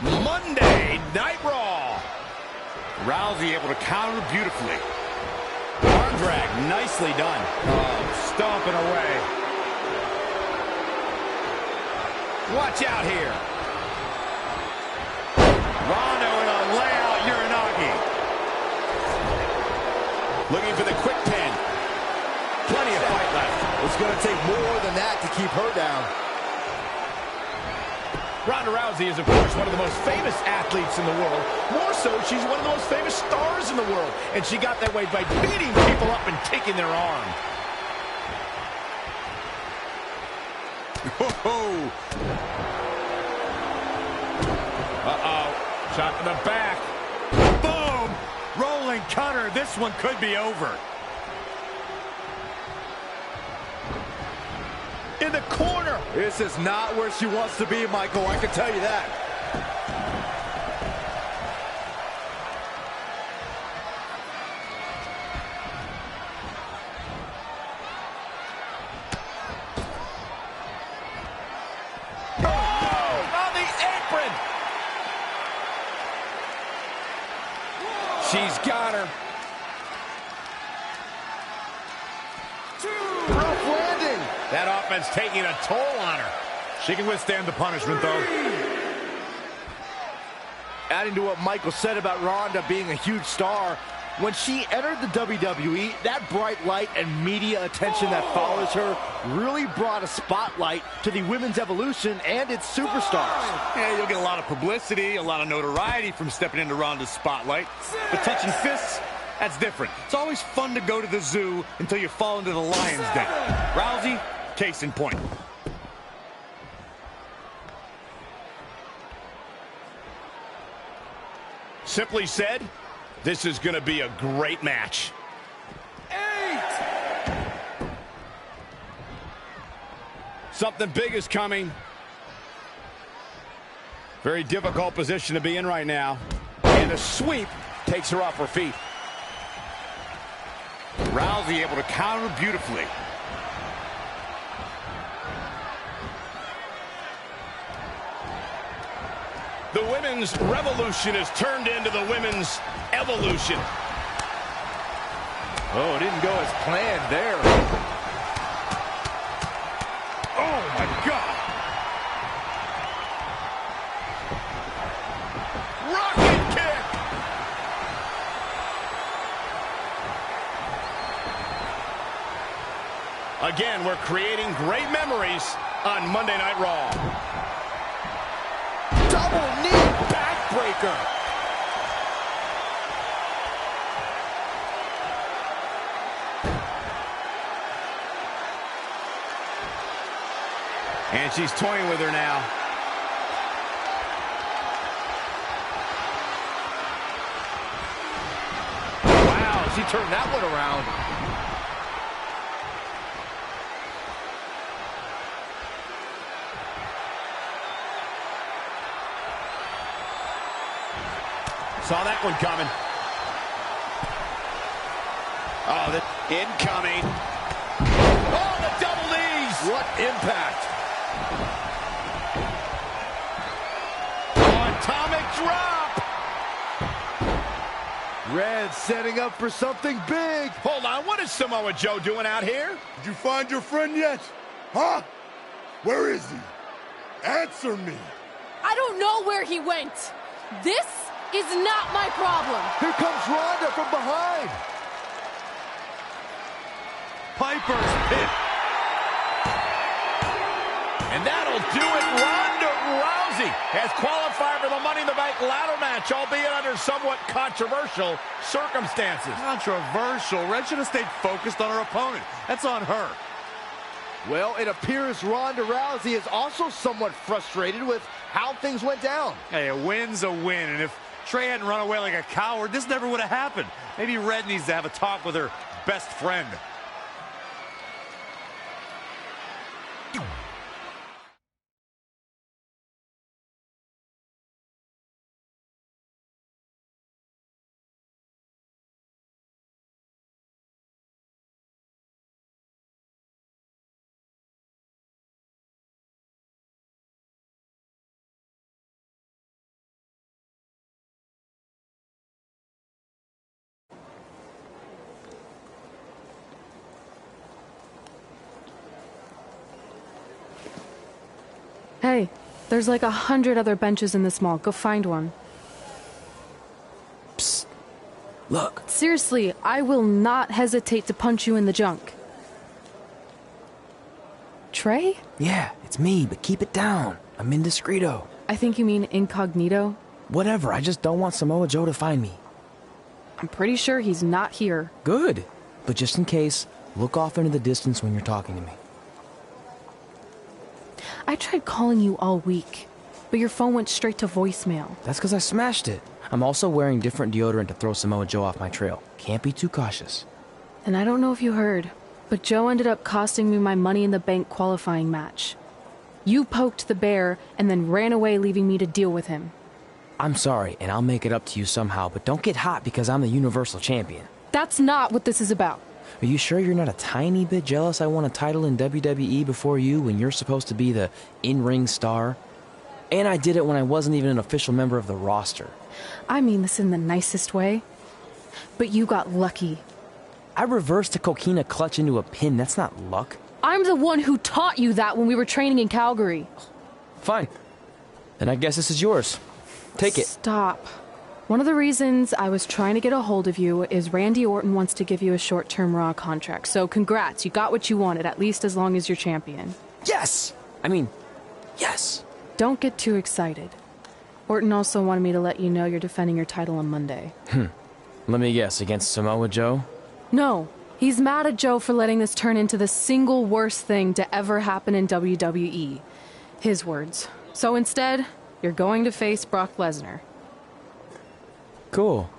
Monday Night Raw. Rousey able to counter beautifully. Arm drag, nicely done. Oh, stomping away. Watch out here. Ronda with a layout Uranagi. Looking for the quick pin. Plenty of fight left. It's going to take more than that to keep her down. Ronda Rousey is, of course, one of the most famous athletes in the world. More so, she's one of the most famous stars in the world. And she got that way by beating people up and taking their arm. Whoa. Uh-oh. Shot to the back. Boom! Rolling cutter. This one could be over. In the corner. This is not where she wants to be, Michael. I can tell you that. She's got her. Rough landing. That offense taking a toll on her. She can withstand the punishment, though. Adding to what Michael said about Ronda being a huge star, When she entered the WWE, that bright light and media attention that follows her really brought a spotlight to the women's evolution and its superstars. Yeah, you'll get a lot of publicity, a lot of notoriety from stepping into Ronda's spotlight. But touching fists, that's different. It's always fun to go to the zoo until you fall into the lion's den. Rousey, case in point. Simply said, this is going to be a great match. 8! Something big is coming. Very difficult position to be in right now. And a sweep takes her off her feet. Rousey able to counter beautifully. The women's revolution has turned into the women's evolution. Oh, it didn't go as planned there. Oh, my God. Rocket kick. Again, we're creating great memories on Monday Night Raw. Double knee backbreaker. And she's toying with her now. Wow, she turned that one around. Saw that one coming. Oh, the incoming. Oh, the double knees. What impact. Oh, atomic drop. Red setting up for something big. Hold on, what is Samoa Joe doing out here? Did you find your friend yet? Huh? Where is he? Answer me. I don't know where he went. This is not my problem. Here comes Ronda from behind. Piper's pit. And that'll do it. Ronda Rousey has qualified for the Money in the Bank ladder match, albeit under somewhat controversial circumstances. Controversial. Red should have stayed focused on her opponent. That's on her. Well, it appears Ronda Rousey is also somewhat frustrated with how things went down. Hey, a win's a win, and if Trey hadn't run away like a coward, this never would have happened. Maybe Red needs to have a talk with her best friend. Hey, there's like 100 other benches in this mall. Go find one. Psst. Look. Seriously, I will not hesitate to punch you in the junk. Trey? Yeah, it's me, but keep it down. I'm indiscreto. I think you mean incognito. Whatever, I just don't want Samoa Joe to find me. I'm pretty sure he's not here. Good. But just in case, look off into the distance when you're talking to me. I tried calling you all week, but your phone went straight to voicemail. That's because I smashed it. I'm also wearing different deodorant to throw Samoa Joe off my trail. Can't be too cautious. And I don't know if you heard, but Joe ended up costing me my Money in the Bank qualifying match. You poked the bear and then ran away, leaving me to deal with him. I'm sorry, and I'll make it up to you somehow, but don't get hot because I'm the Universal Champion. That's not what this is about. Are you sure you're not a tiny bit jealous I won a title in WWE before you when you're supposed to be the in-ring star? And I did it when I wasn't even an official member of the roster. I mean this in the nicest way. But you got lucky. I reversed a coquina clutch into a pin. That's not luck. I'm the one who taught you that when we were training in Calgary. Fine. Then I guess this is yours. Take it. Stop. One of the reasons I was trying to get a hold of you is Randy Orton wants to give you a short-term Raw contract. So congrats, you got what you wanted, at least as long as you're champion. Yes! I mean, yes. Don't get too excited. Orton also wanted me to let you know you're defending your title on Monday. Let me guess, against Samoa Joe? No, he's mad at Joe for letting this turn into the single worst thing to ever happen in WWE. His words. So instead, you're going to face Brock Lesnar. Cool.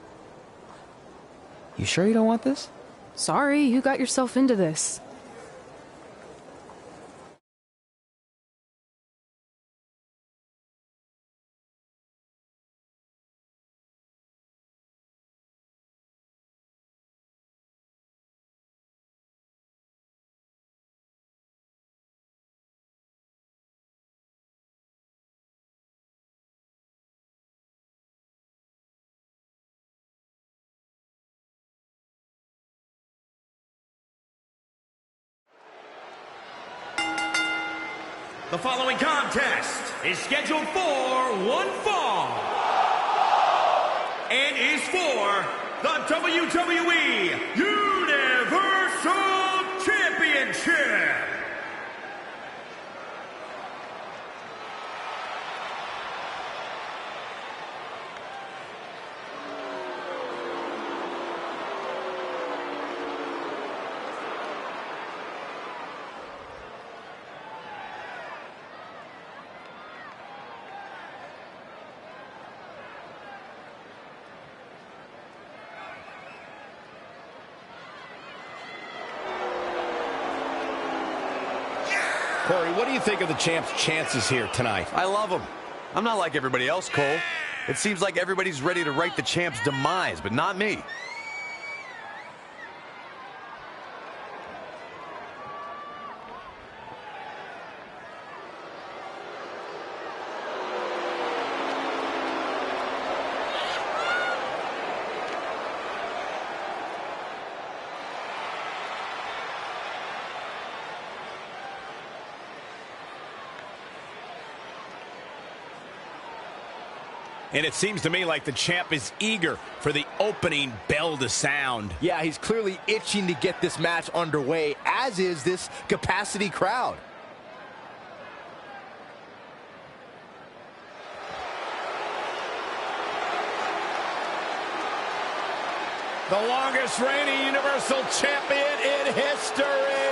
You sure you don't want this? Sorry, you got yourself into this. The following contest is scheduled for one fall and is for the WWE Universal Championship. Corey, what do you think of the champ's chances here tonight? I love him. I'm not like everybody else, Cole. It seems like everybody's ready to write the champ's demise, but not me. And it seems to me like the champ is eager for the opening bell to sound. Yeah, he's clearly itching to get this match underway, as is this capacity crowd. The longest reigning Universal Champion in history.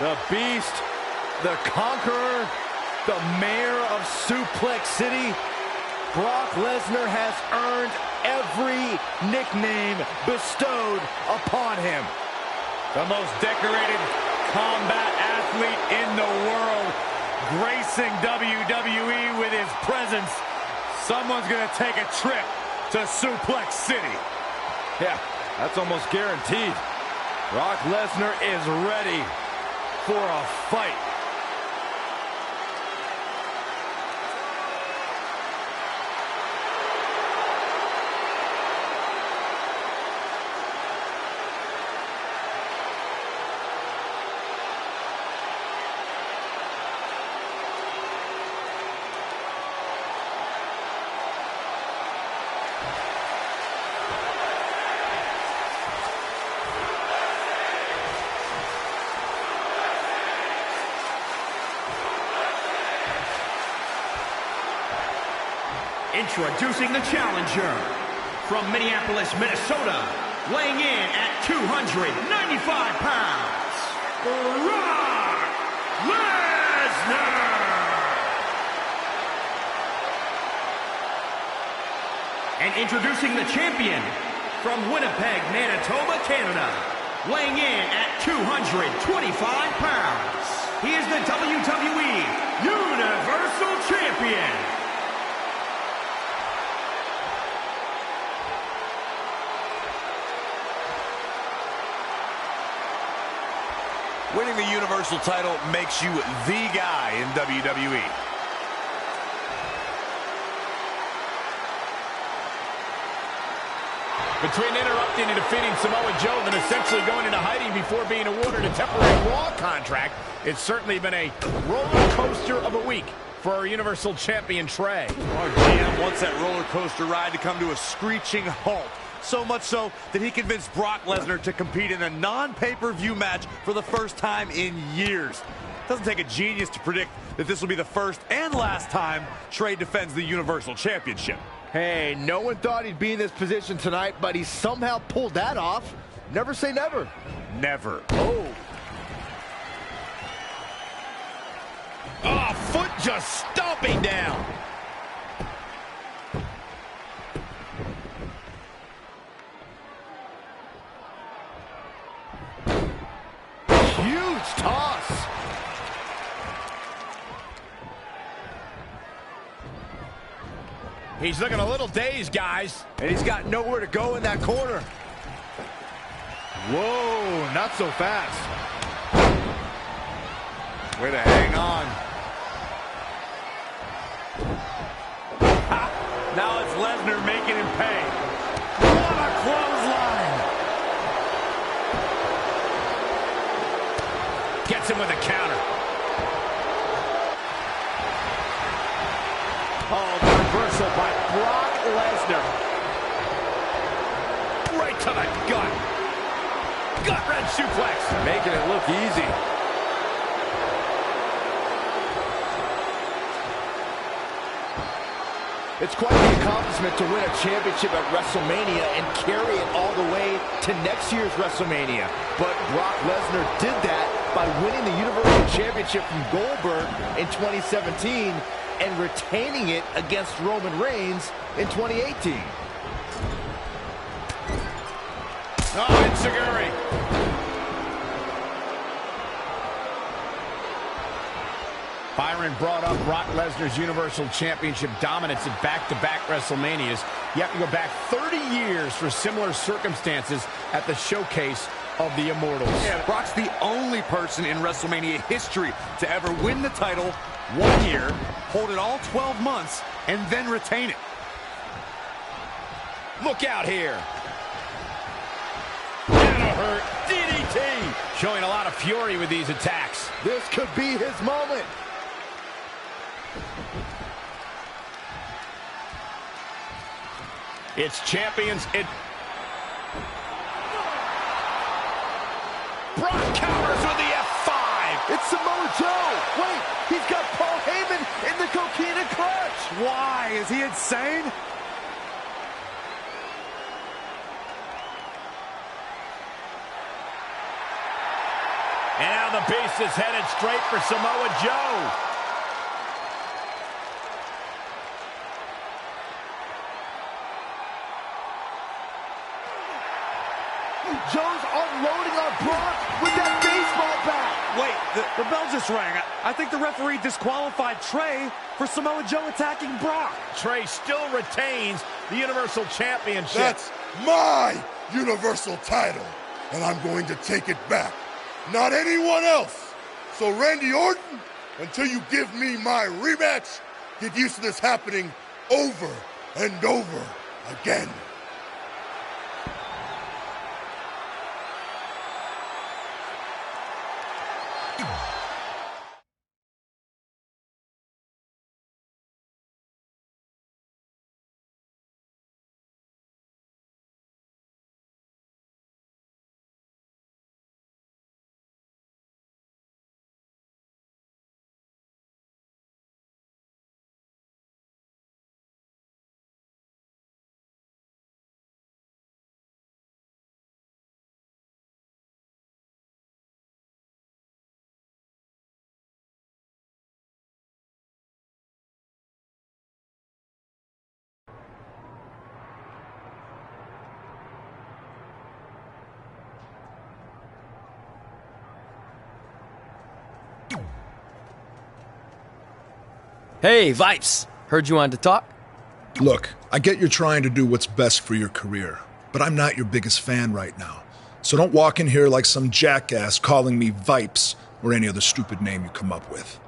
The Beast, the Conqueror, the Mayor of Suplex City. Brock Lesnar has earned every nickname bestowed upon him. The most decorated combat athlete in the world, gracing WWE with his presence. Someone's going to take a trip to Suplex City. Yeah, that's almost guaranteed. Brock Lesnar is ready for a fight. Introducing the challenger from Minneapolis, Minnesota, weighing in at 295 pounds, Brock Lesnar. And introducing the champion from Winnipeg, Manitoba, Canada, weighing in at 225 pounds. He is the WWE Universal Champion. Winning the Universal title makes you the guy in WWE. Between interrupting and defeating Samoa Joe and essentially going into hiding before being awarded a temporary Raw contract, it's certainly been a roller coaster of a week for our Universal Champion Trey. Our GM wants that roller coaster ride to come to a screeching halt. So much so that he convinced Brock Lesnar to compete in a non-pay-per-view match for the first time in years. Doesn't take a genius to predict that this will be the first and last time Trey defends the Universal Championship. Hey, no one thought he'd be in this position tonight, but he somehow pulled that off. Never say never. Never. Oh. Oh, foot just stomping down. Huge toss. He's looking a little dazed, guys. And he's got nowhere to go in that corner. Whoa, not so fast. Way to hang on. Ha! Now it's Lesnar making him pay. What a clothesline! Gets him with a counter. Oh, the reversal by Brock Lesnar. Right to the gut. Gut-wrench suplex. Making it look easy. It's quite the accomplishment to win a championship at WrestleMania and carry it all the way to next year's WrestleMania. But Brock Lesnar did that by winning the Universal Championship from Goldberg in 2017 and retaining it against Roman Reigns in 2018. Oh, Enziguri. Byron brought up Brock Lesnar's Universal Championship dominance at back-to-back WrestleManias. You have to go back 30 years for similar circumstances at the showcase of the Immortals. Yeah, Brock's the only person in WrestleMania history to ever win the title 1 year, hold it all 12 months, and then retain it. Look out here. That'll hurt. DDT. Showing a lot of fury with these attacks. This could be his moment. It's champions. Brock counters with the F5. It's Samoa Joe. Wait, he's got Paul Heyman in the coquina clutch. Why? Is he insane? And now the Beast is headed straight for Samoa Joe. Joe's unloading on Brock with that baseball bat. Wait, the bell just rang. I think the referee disqualified Trey for Samoa Joe attacking Brock. Trey still retains the Universal Championship. That's my Universal title, and I'm going to take it back. Not anyone else. So Randy Orton, until you give me my rematch, get used to this happening over and over again. Hey, Vipes. Heard you wanted to talk? Look, I get you're trying to do what's best for your career, but I'm not your biggest fan right now. So don't walk in here like some jackass calling me Vipes or any other stupid name you come up with.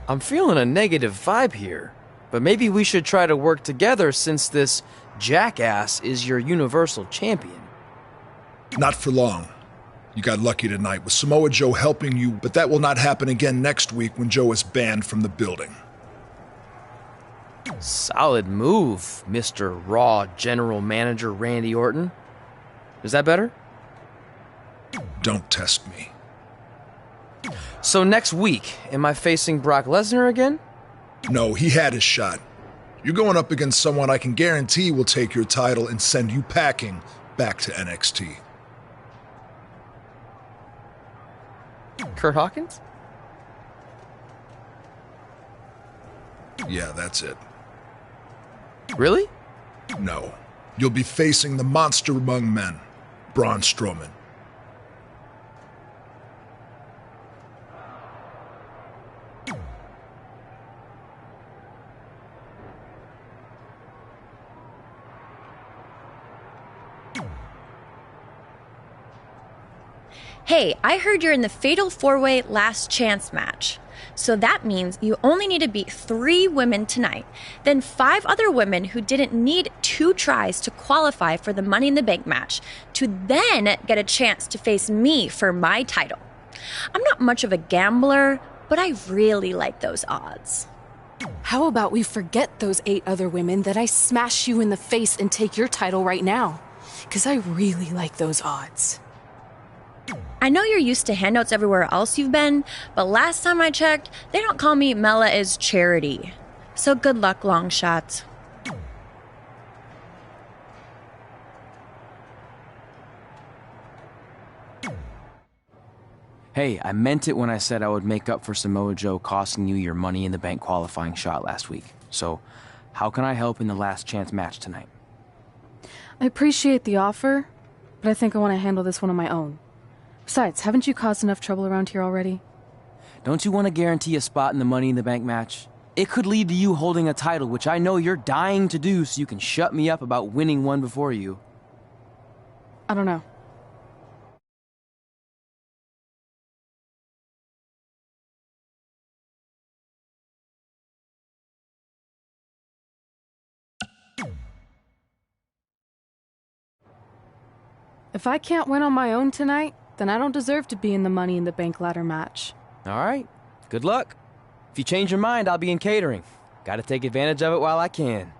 I'm feeling a negative vibe here, but maybe we should try to work together since this jackass is your Universal Champion. Not for long. You got lucky tonight with Samoa Joe helping you, but that will not happen again next week when Joe is banned from the building. Solid move, Mr. Raw General Manager Randy Orton. Is that better? Don't test me. So next week, am I facing Brock Lesnar again? No, he had his shot. You're going up against someone I can guarantee will take your title and send you packing back to NXT. Kurt Hawkins? Yeah, that's it. Really? No. You'll be facing the monster among men, Braun Strowman. Hey, I heard you're in the Fatal 4-Way Last Chance match. So that means you only need to beat 3 women tonight, then 5 other women who didn't need 2 tries to qualify for the Money in the Bank match to then get a chance to face me for my title. I'm not much of a gambler, but I really like those odds. How about we forget those 8 other women that I smash you in the face and take your title right now? Because I really like those odds. I know you're used to handouts everywhere else you've been, but last time I checked, they don't call me Mela is Charity. So good luck, long shots. Hey, I meant it when I said I would make up for Samoa Joe costing you your Money in the Bank qualifying shot last week. So, how can I help in the last chance match tonight? I appreciate the offer, but I think I want to handle this one on my own. Besides, haven't you caused enough trouble around here already? Don't you want to guarantee a spot in the Money in the Bank match? It could lead to you holding a title, which I know you're dying to do so you can shut me up about winning one before you. I don't know. If I can't win on my own tonight, then I don't deserve to be in the Money in the Bank ladder match. All right. Good luck. If you change your mind, I'll be in catering. Gotta take advantage of it while I can.